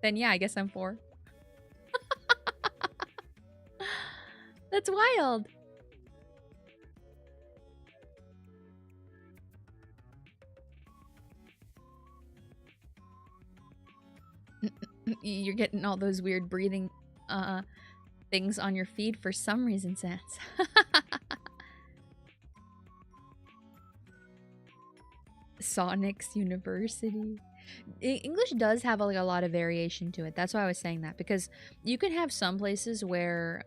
S1: Then yeah, I guess I'm 4. That's wild. You're getting all those weird breathing things on your feed for some reason, Sans. Sonic's University. English does have like a lot of variation to it. That's why I was saying that, because you can have some places where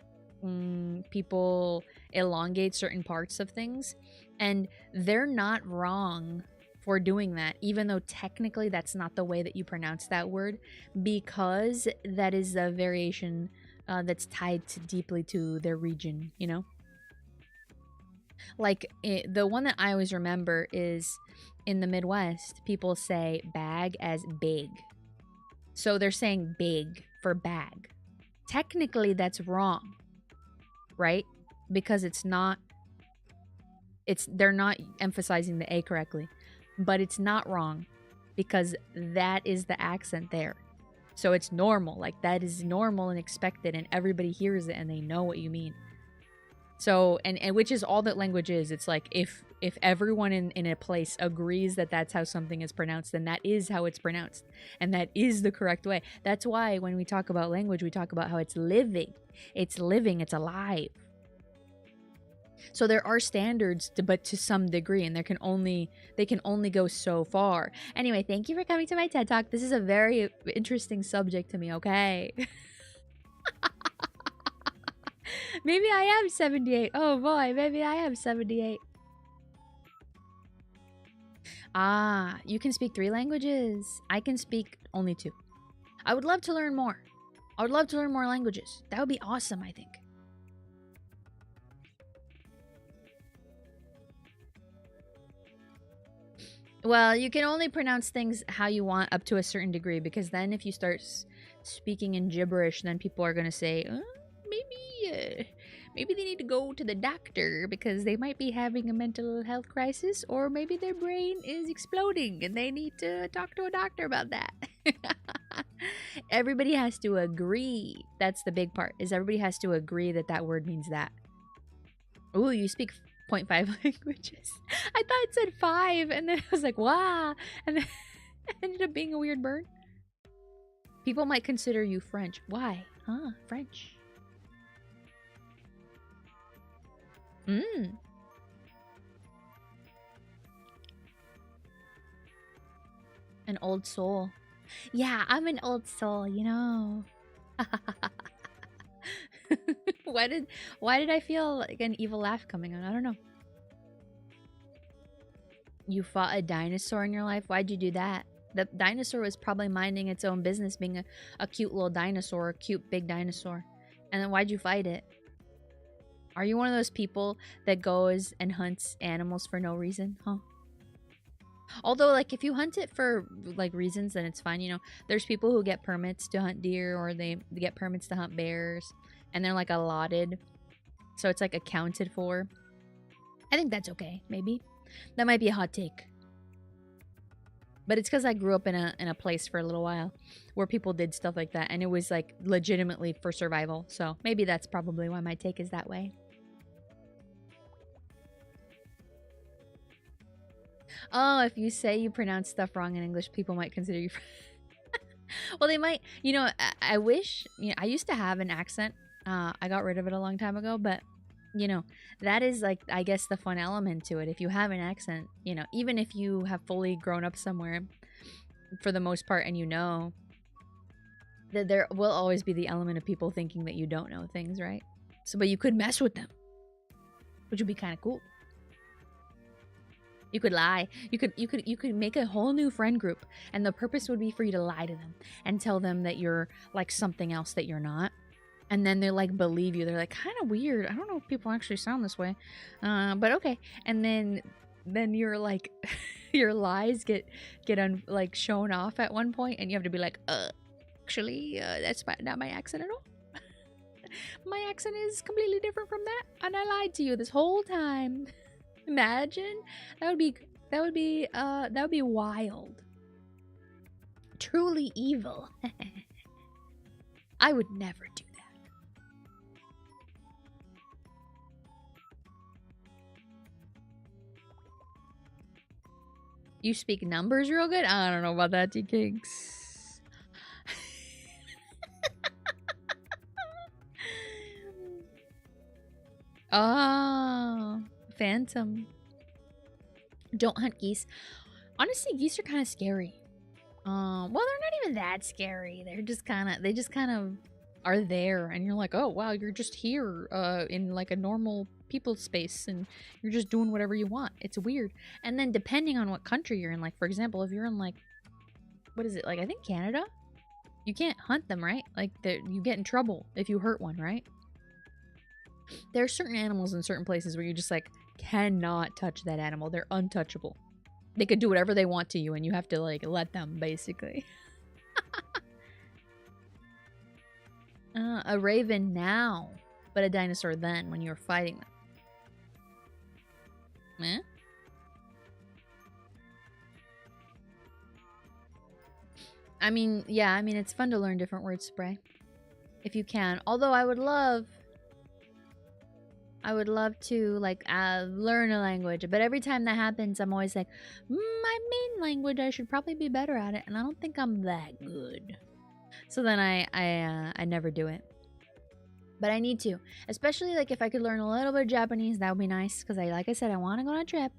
S1: people elongate certain parts of things, and they're not wrong for doing that, even though technically that's not the way that you pronounce that word, because that is a variation that's tied deeply to their region, you know? Like, the one that I always remember is in the Midwest, people say bag as big. So they're saying big for bag. Technically, that's wrong, right? Because they're not emphasizing the A correctly. But it's not wrong because that is the accent there. So it's normal. Like, that is normal and expected, and everybody hears it and they know what you mean. So, and which is all that language is. It's like, if everyone in a place agrees that that's how something is pronounced, then that is how it's pronounced. And that is the correct way. That's why when we talk about language, we talk about how it's living. It's living, it's alive. So there are standards, but to some degree, and they can only go so far. Anyway, thank you for coming to my TED Talk. This is a very interesting subject to me, okay? Maybe I am 78. Oh boy, maybe I am 78. Ah, you can speak 3 languages. I can speak only 2. I would love to learn more. I would love to learn more languages. That would be awesome, I think. Well, you can only pronounce things how you want up to a certain degree, because then if you start speaking in gibberish, then people are going to say, maybe they need to go to the doctor because they might be having a mental health crisis, or maybe their brain is exploding and they need to talk to a doctor about that. Everybody has to agree. That's the big part, is everybody has to agree that that word means that. Ooh, you speak 0.5 languages. I thought it said 5, and then I was like, wow. And then it ended up being a weird burn. People might consider you French. Why? Huh, French. An old soul. Yeah, I'm an old soul, you know. Why did I feel like an evil laugh coming on? I don't know. You fought a dinosaur in your life? Why'd you do that? The dinosaur was probably minding its own business, being a cute little dinosaur, a cute big dinosaur. And then why'd you fight it? Are you one of those people that goes and hunts animals for no reason? Huh? Although, like, if you hunt it for, like, reasons, then it's fine, you know. There's people who get permits to hunt deer, or they get permits to hunt bears, and they're, like, allotted. So it's, like, accounted for. I think that's okay, maybe. That might be a hot take. But it's because I grew up in a place for a little while where people did stuff like that, and it was, like, legitimately for survival. So maybe that's probably why my take is that way. Oh, if you say you pronounce stuff wrong in English, people might consider you... Well, they might... You know, I wish... You know, I used to have an accent. I got rid of it a long time ago, but... You know, that is, like, I guess the fun element to it. If you have an accent, you know, even if you have fully grown up somewhere, for the most part, and you know, that there will always be the element of people thinking that you don't know things, right? So, but you could mess with them, which would be kind of cool. You could lie. You could make a whole new friend group, and the purpose would be for you to lie to them and tell them that you're like something else that you're not. And then they like believe you. They're like, kind of weird. I don't know if people actually sound this way, but okay. And then you're like, your lies get like shown off at one point, and you have to be like, actually, that's not my accent at all. My accent is completely different from that, and I lied to you this whole time. Imagine that would be wild. Truly evil. I would never do that. You speak numbers real good? I don't know about that, T-Kinks. Oh, Phantom. Don't hunt geese. Honestly, geese are kind of scary. Well, they're not even that scary. They just kind of are there, and you're like, oh wow, you're just here, in like a normal people space, and you're just doing whatever you want. It's weird. And then depending on what country you're in, like for example, if you're in like, what is it? Like I think Canada, you can't hunt them, right? Like you get in trouble if you hurt one, right? There are certain animals in certain places where you just like cannot touch that animal. They're untouchable. They could do whatever they want to you, and you have to like let them, basically. A raven now, but a dinosaur then when you were fighting them. Eh? I mean, yeah, I mean, it's fun to learn different words, Spray. If you can. Although I would love to like learn a language, but every time that happens I'm always like, my main language, I should probably be better at it, and I don't think I'm that good. So then I never do it. But I need to, especially like if I could learn a little bit of Japanese, that would be nice, because like I said, I want to go on a trip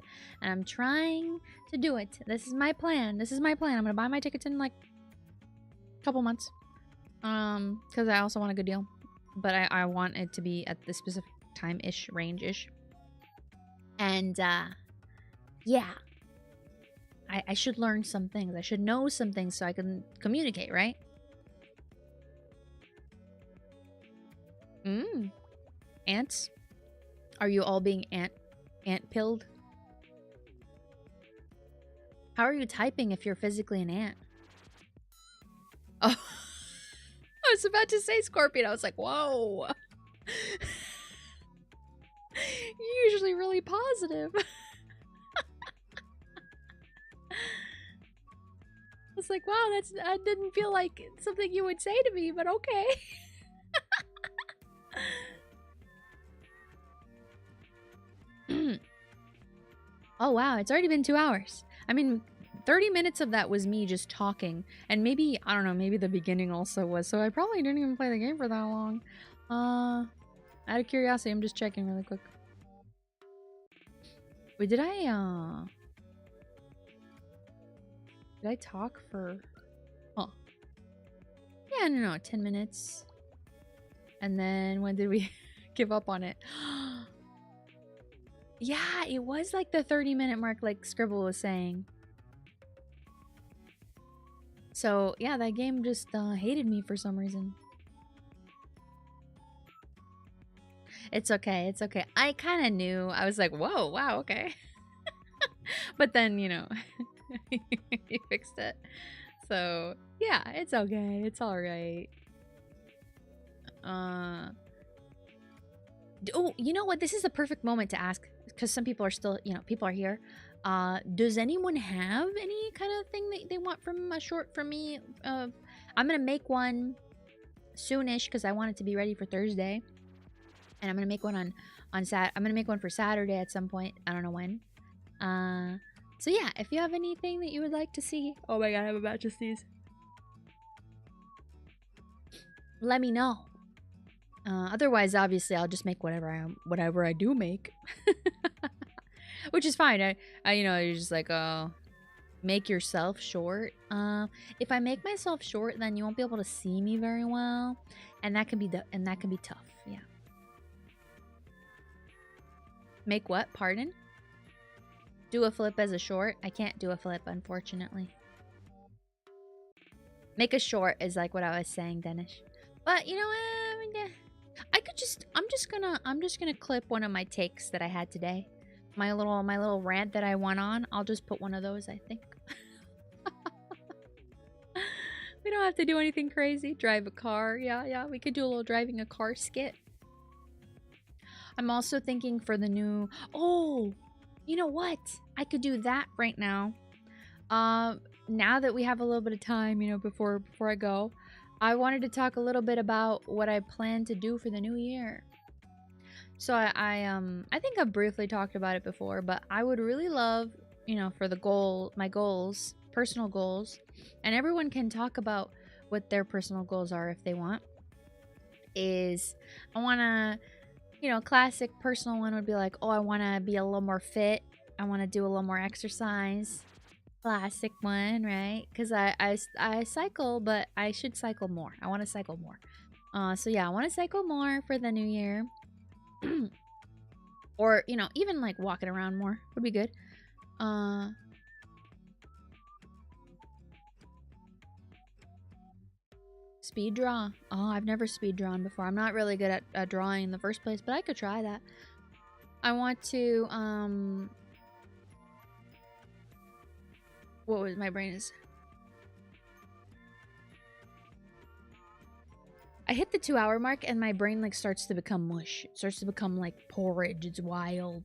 S1: and I'm trying to do it. This is my plan. I'm gonna buy my tickets in like a couple months, because I also want a good deal, but I want it to be at the specific time-ish, range-ish. And yeah, I should learn some things. I should know some things so I can communicate, right? Ants? Are you all being ant-pilled? How are you typing if you're physically an ant? Oh, I was about to say scorpion. I was like, whoa. You're usually really positive. I was like, wow, I didn't feel like something you would say to me, but okay. Oh wow, it's already been 2 hours. I mean, 30 minutes of that was me just talking, and maybe, I don't know, maybe the beginning also was, so I probably didn't even play the game for that long. Out of curiosity, I'm just checking really quick. Wait, did I talk for... Huh. Yeah, no, 10 minutes. And then when did we give up on it? Yeah, it was like the 30-minute mark, like Scribble was saying. So, yeah, that game just hated me for some reason. It's okay, it's okay. I kind of knew. I was like, whoa, wow, okay. But then, you know, you fixed it. So, yeah, it's okay. It's alright. Oh, you know what? This is the perfect moment to ask, because some people are still, you know, people are here. Does anyone have any kind of thing that they want from a short from me? I'm gonna make one soonish because I want it to be ready for Thursday, and I'm gonna make one on I'm gonna make one for Saturday at some point. I don't know when. So yeah, if you have anything that you would like to see, oh my god, I'm about to sneeze. Let me know. Otherwise, obviously, I'll just make whatever I do make, which is fine. I you know, you're just like, make yourself short. If I make myself short, then you won't be able to see me very well, and that can be tough. Yeah. Make what? Pardon? Do a flip as a short? I can't do a flip, unfortunately. Make a short is like what I was saying, Danish. But you know, I could just I'm just gonna clip one of my takes that I had today. My little rant that I went on. I'll just put one of those, I think. We don't have to do anything crazy. Drive a car. Yeah, we could do a little driving a car skit. I'm also thinking for the new... Oh, you know what? I could do that right now. Now that we have a little bit of time, you know, before I go, I wanted to talk a little bit about what I plan to do for the new year. So I think I've briefly talked about it before, but I would really love, you know, for my goals, personal goals, and everyone can talk about what their personal goals are if they want, is I want to, you know, classic personal one would be like, oh, I want to be a little more fit. I want to do a little more exercise. Classic one, right? Because I cycle, but I should cycle more. I want to cycle more. So yeah, I want to cycle more for the new year. Or, you know, even like walking around more would be good. Speed draw. Oh, I've never speed drawn before. I'm not really good at drawing in the first place, but I could try that. I want to, what was my brain is... I hit the 2-hour mark and my brain like starts to become mush. It starts to become like porridge. It's wild.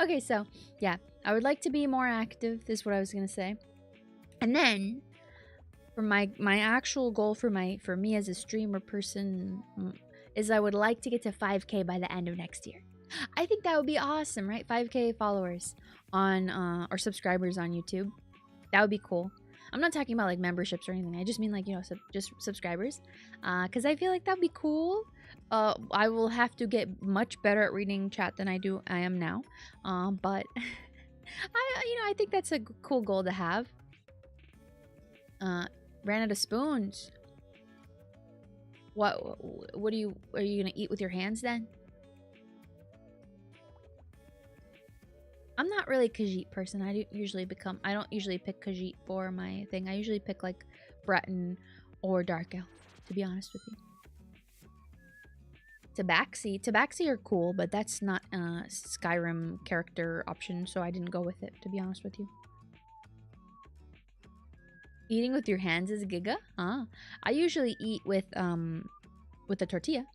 S1: Okay, so yeah, I would like to be more active. This is what I was gonna say. And then for my actual goal for me as a streamer person is I would like to get to 5K by the end of next year. I think that would be awesome, right? 5K followers on or subscribers on YouTube. That would be cool. I'm not talking about like memberships or anything. I just mean like, you know, just subscribers. Because I feel like that'd be cool. I will have to get much better at reading chat than I am now. But I think that's a cool goal to have. Ran out of spoons. What are you gonna eat with your hands then? I'm not really Khajiit person. I don't usually pick Khajiit for my thing. I usually pick like Breton or Dark Elf, to be honest with you. Tabaxi are cool, but that's not a Skyrim character option, so I didn't go with it, to be honest with you. Eating with your hands is giga? I usually eat with a tortilla.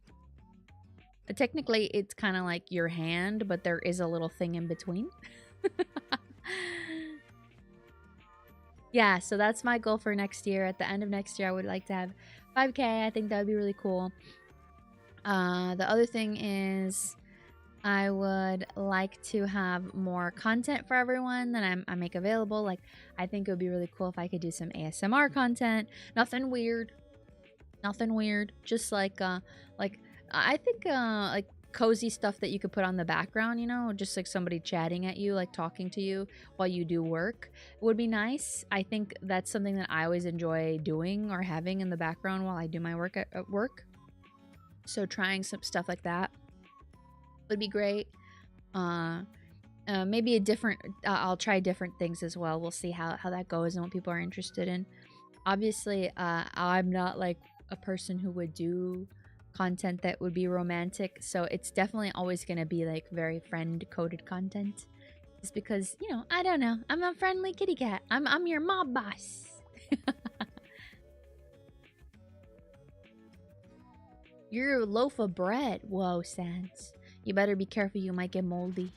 S1: Technically, it's kind of like your hand, but there is a little thing in between. Yeah, so that's my goal for next year. At the end of next year, I would like to have 5K. I think that would be really cool. The other thing is I would like to have more content for everyone that I make available. Like, I think it would be really cool if I could do some ASMR content. Nothing weird. Nothing weird. Just like I think like cozy stuff that you could put on the background, you know, just like somebody chatting at you, like talking to you while you do work would be nice. I think that's something that I always enjoy doing or having in the background while I do my work at work. So trying some stuff like that would be great. Maybe a different, I'll try different things as well. We'll see how that goes and what people are interested in. Obviously, I'm not like a person who would do content that would be romantic, so it's definitely always going to be like very friend coded content, just because, you know, I don't know, I'm a friendly kitty cat. I'm your mob boss. You're a loaf of bread. Whoa, Sans, you better be careful, you might get moldy.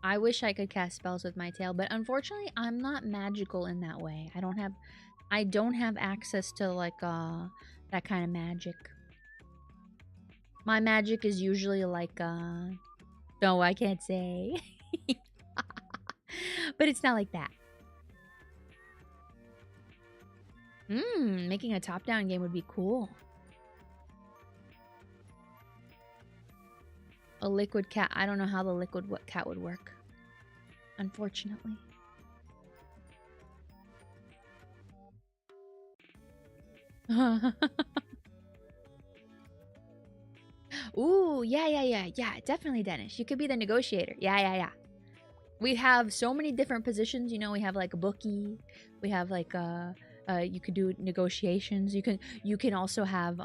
S1: I wish I could cast spells with my tail, but unfortunately I'm not magical in that way. I don't have access to like that kind of magic. My magic is usually like no, I can't say. But it's not like that. Making a top-down game would be cool. A liquid cat. I don't know how the liquid cat would work, unfortunately. Ooh, yeah, definitely, Dennis. You could be the negotiator. Yeah. We have so many different positions, you know. We have like a bookie. We have like you could do negotiations. You can also have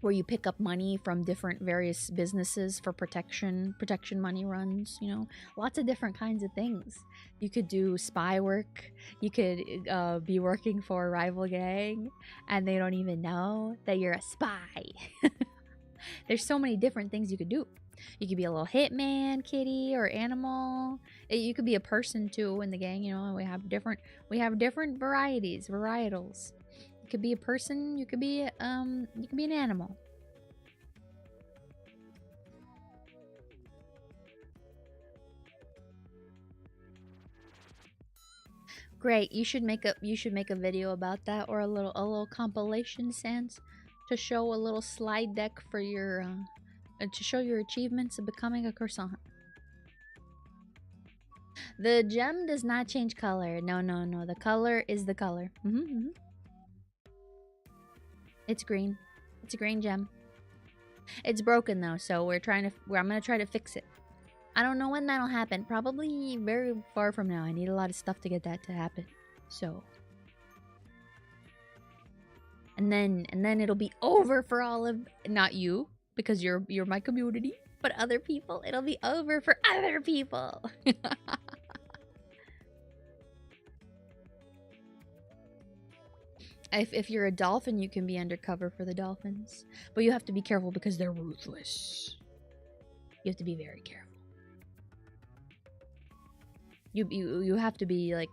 S1: where you pick up money from different various businesses for protection money runs, you know, lots of different kinds of things. You could do spy work. You could be working for a rival gang and they don't even know that you're a spy. There's so many different things you could do. You could be a little hitman, kitty, or animal. You could be a person too in the gang. You know, we have different varieties, varietals. You could be a person. You could be an animal. Great. You should make a video about that, or a little compilation, Sans, to show a little slide deck for your to show your achievements of becoming a croissant. The gem does not change color. No. The color is the color. It's green. It's a green gem. It's broken though, so I'm gonna try to fix it. I don't know when that'll happen. Probably very far from now. I need a lot of stuff to get that to happen. So, and then it'll be over for all of, not you, because you're my community, but other people. It'll be over for other people. If you're a dolphin, you can be undercover for the dolphins, but you have to be careful because they're ruthless. You have to be very careful. You have to be like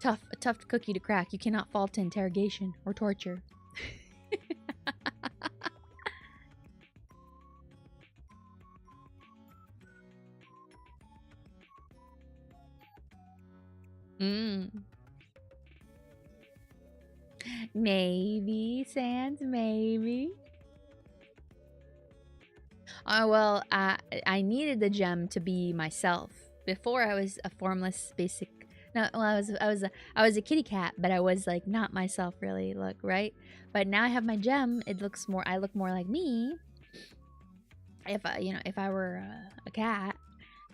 S1: a tough cookie to crack. You cannot fall to interrogation or torture. Maybe, Sans, maybe. Well, I needed the gem to be myself. Before I was a formless basic. No, well, I was a kitty cat, but I was like not myself really. Look, right? But now I have my gem. I look more like me. If I were a cat.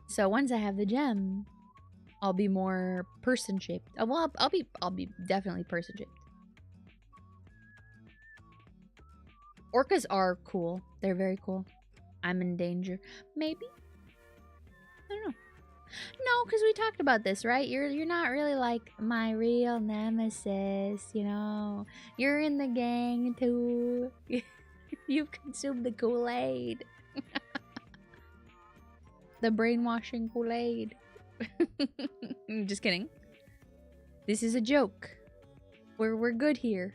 S1: So once I have the gem, I'll be more person shaped. Well, I'll be definitely person shaped. Orcas are cool. They're very cool. I'm in danger. Maybe? I don't know. No, because we talked about this, right? You're not really like my real nemesis, you know. You're in the gang too. You've consumed the Kool-Aid. The brainwashing Kool-Aid. Just kidding. This is a joke. We're good here.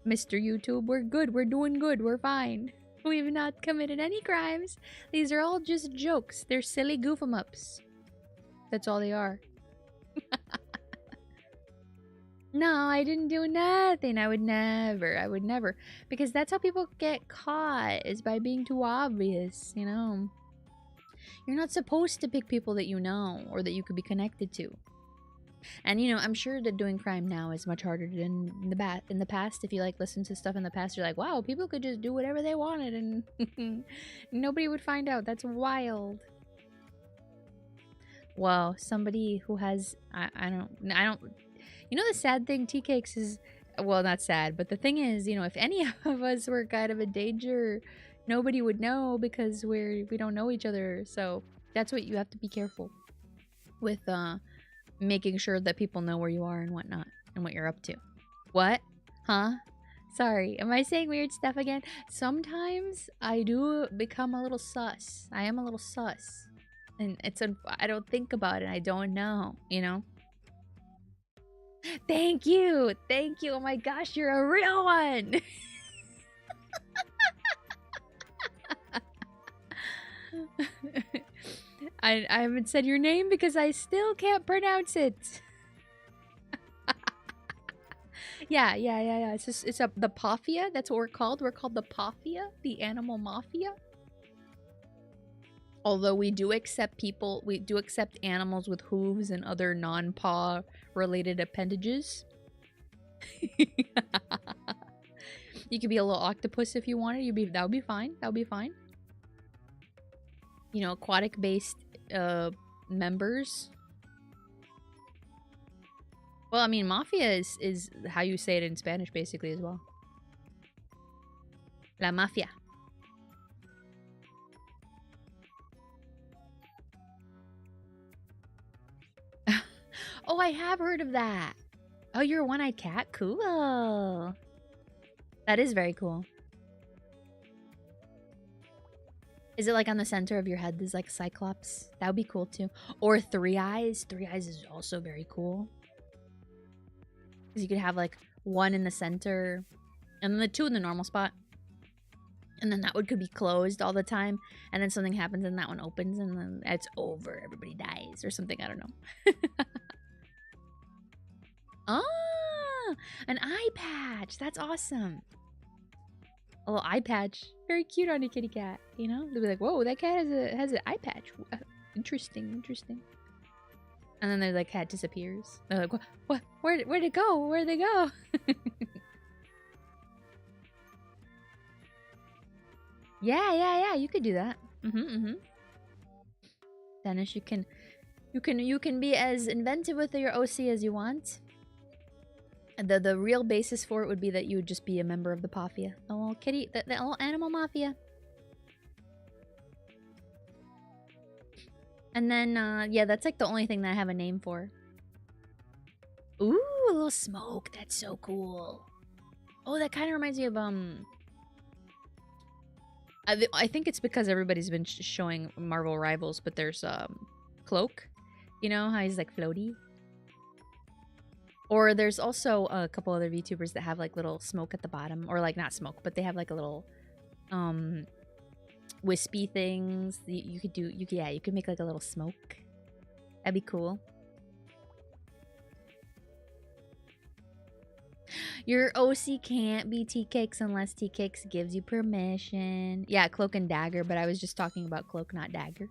S1: Mr. YouTube, we're good. We're doing good. We're fine. We've not committed any crimes. These are all just jokes. They're silly goof-em-ups. That's all they are. No, I didn't do nothing. I would never. Because that's how people get caught, is by being too obvious, you know. You're not supposed to pick people that you know or that you could be connected to. And, you know, I'm sure that doing crime now is much harder than in the past. If you, like, listen to stuff in the past, you're like, wow, people could just do whatever they wanted and nobody would find out. That's wild. Well, somebody who has, I don't, you know, the sad thing, Tea-Cakes, is, well, not sad, but the thing is, you know, if any of us were kind of in danger, nobody would know because we don't know each other. So that's what you have to be careful with, making sure that people know where you are and whatnot and what you're up to. What? Huh? Sorry, am I saying weird stuff again? Sometimes I do become a little sus. I am a little sus. And I don't think about it. I don't know, you know? Thank you. Thank you. Oh my gosh, you're a real one. I haven't said your name because I still can't pronounce it. Yeah. It's the Mafia. That's what we're called. We're called the Mafia, the animal mafia. Although we do accept animals with hooves and other non-paw related appendages. You could be a little octopus if you wanted. That would be fine. That would be fine. You know, aquatic based members. Well, I mean, mafia is how you say it in Spanish basically as well. La Mafia. Oh, I have heard of that. Oh, you're a one-eyed cat? Cool. That is very cool. Is it like on the center of your head? There's like a cyclops. That would be cool too. Or three eyes. Three eyes is also very cool. Because you could have like one in the center and then the two in the normal spot. And then that one could be closed all the time. And then something happens and that one opens and then it's over. Everybody dies or something. I don't know. Oh, an eye patch. That's awesome. A little eye patch. Very cute on a kitty cat, you know? They'll be like, whoa, that cat has an eye patch. Interesting, interesting. And then the cat disappears. They're like, what? Where'd it go? Where'd they go? Yeah, you could do that. Dennis, you can be as inventive with your OC as you want. The real basis for it would be that you would just be a member of the Mafia. The little kitty, the little animal mafia. And then, yeah, that's like the only thing that I have a name for. Ooh, a little smoke. That's so cool. Oh, that kind of reminds me of, I think it's because everybody's been showing Marvel Rivals, but there's, Cloak. You know how he's like floaty? Or there's also a couple other VTubers that have like little smoke at the bottom. Or like not smoke, but they have like a little wispy things. You could make like a little smoke. That'd be cool. Your OC can't be Tea Cakes unless Tea Cakes gives you permission. Yeah, Cloak and Dagger, but I was just talking about Cloak, not Dagger.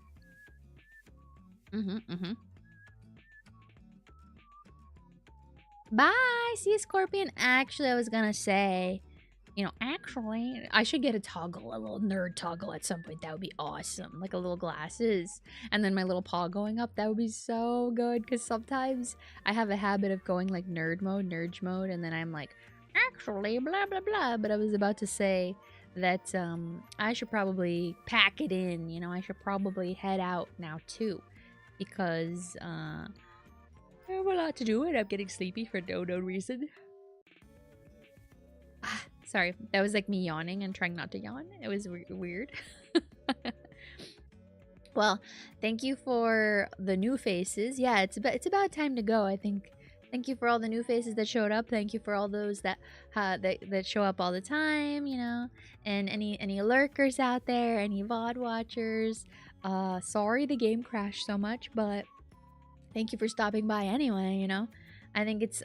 S1: Bye! See you, Scorpion. Actually, I was gonna say, you know, actually, I should get a toggle, a little nerd toggle at some point. That would be awesome. Like a little glasses. And then my little paw going up. That would be so good. Because sometimes I have a habit of going like nerd mode, and then I'm like, actually, blah, blah, blah. But I was about to say that I should probably pack it in. You know, I should probably head out now too. Because, I have a lot to do and I'm getting sleepy for no reason. Sorry, that was like me yawning and trying not to yawn. It was weird. Well, thank you for the new faces. Yeah, it's about time to go, I think. Thank you for all the new faces that showed up. Thank you for all those that that show up all the time, you know. And any lurkers out there, any VOD watchers. Sorry the game crashed so much, but thank you for stopping by anyway, you know. I think it's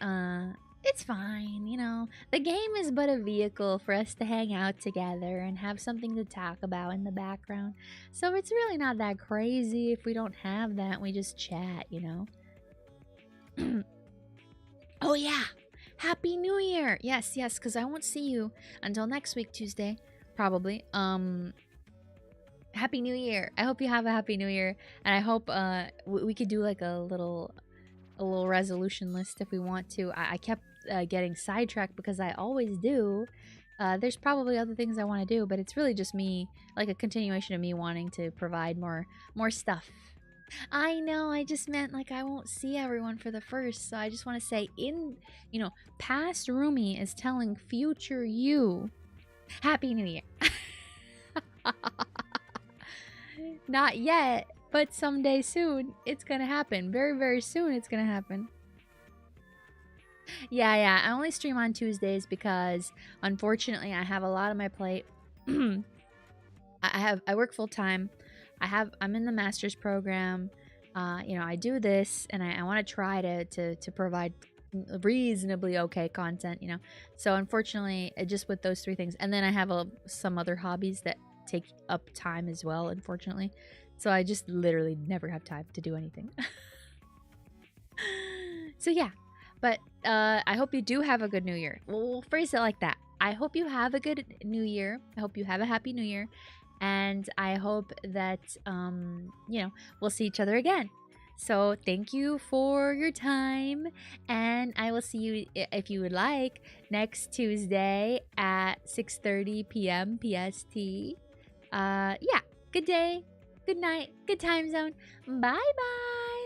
S1: fine, you know. The game is but a vehicle for us to hang out together and have something to talk about in the background. So it's really not that crazy if we don't have that. We just chat, you know. Oh yeah, Happy New Year. Yes, because I won't see you until next week, Tuesday, probably. Happy New Year. I hope you have a Happy New Year. And I hope we could do like a little resolution list if we want to. I kept getting sidetracked because I always do. There's probably other things I want to do, but it's really just me, like a continuation of me wanting to provide more stuff. I know, I just meant like I won't see everyone for the first, so I just want to say past Rumi is telling future you Happy New Year. Not yet, but someday soon it's gonna happen. Very, very soon it's gonna happen. Yeah, I only stream on Tuesdays because unfortunately I have a lot on my plate. I work full time. I'm in the master's program. You know, I do this and I want to try to provide reasonably okay content, you know. So unfortunately, just with those three things, and then I have some other hobbies that take up time as well, unfortunately. So I just literally never have time to do anything. So yeah, but I hope you do have a good New Year. We'll phrase it like that. I hope you have a good New Year. I hope you have a Happy New Year. And I hope that, you know, we'll see each other again. So thank you for your time, and I will see you, if you would like, next Tuesday at 6:30 p.m. PST. Yeah, good day, good night, good time zone. Bye bye.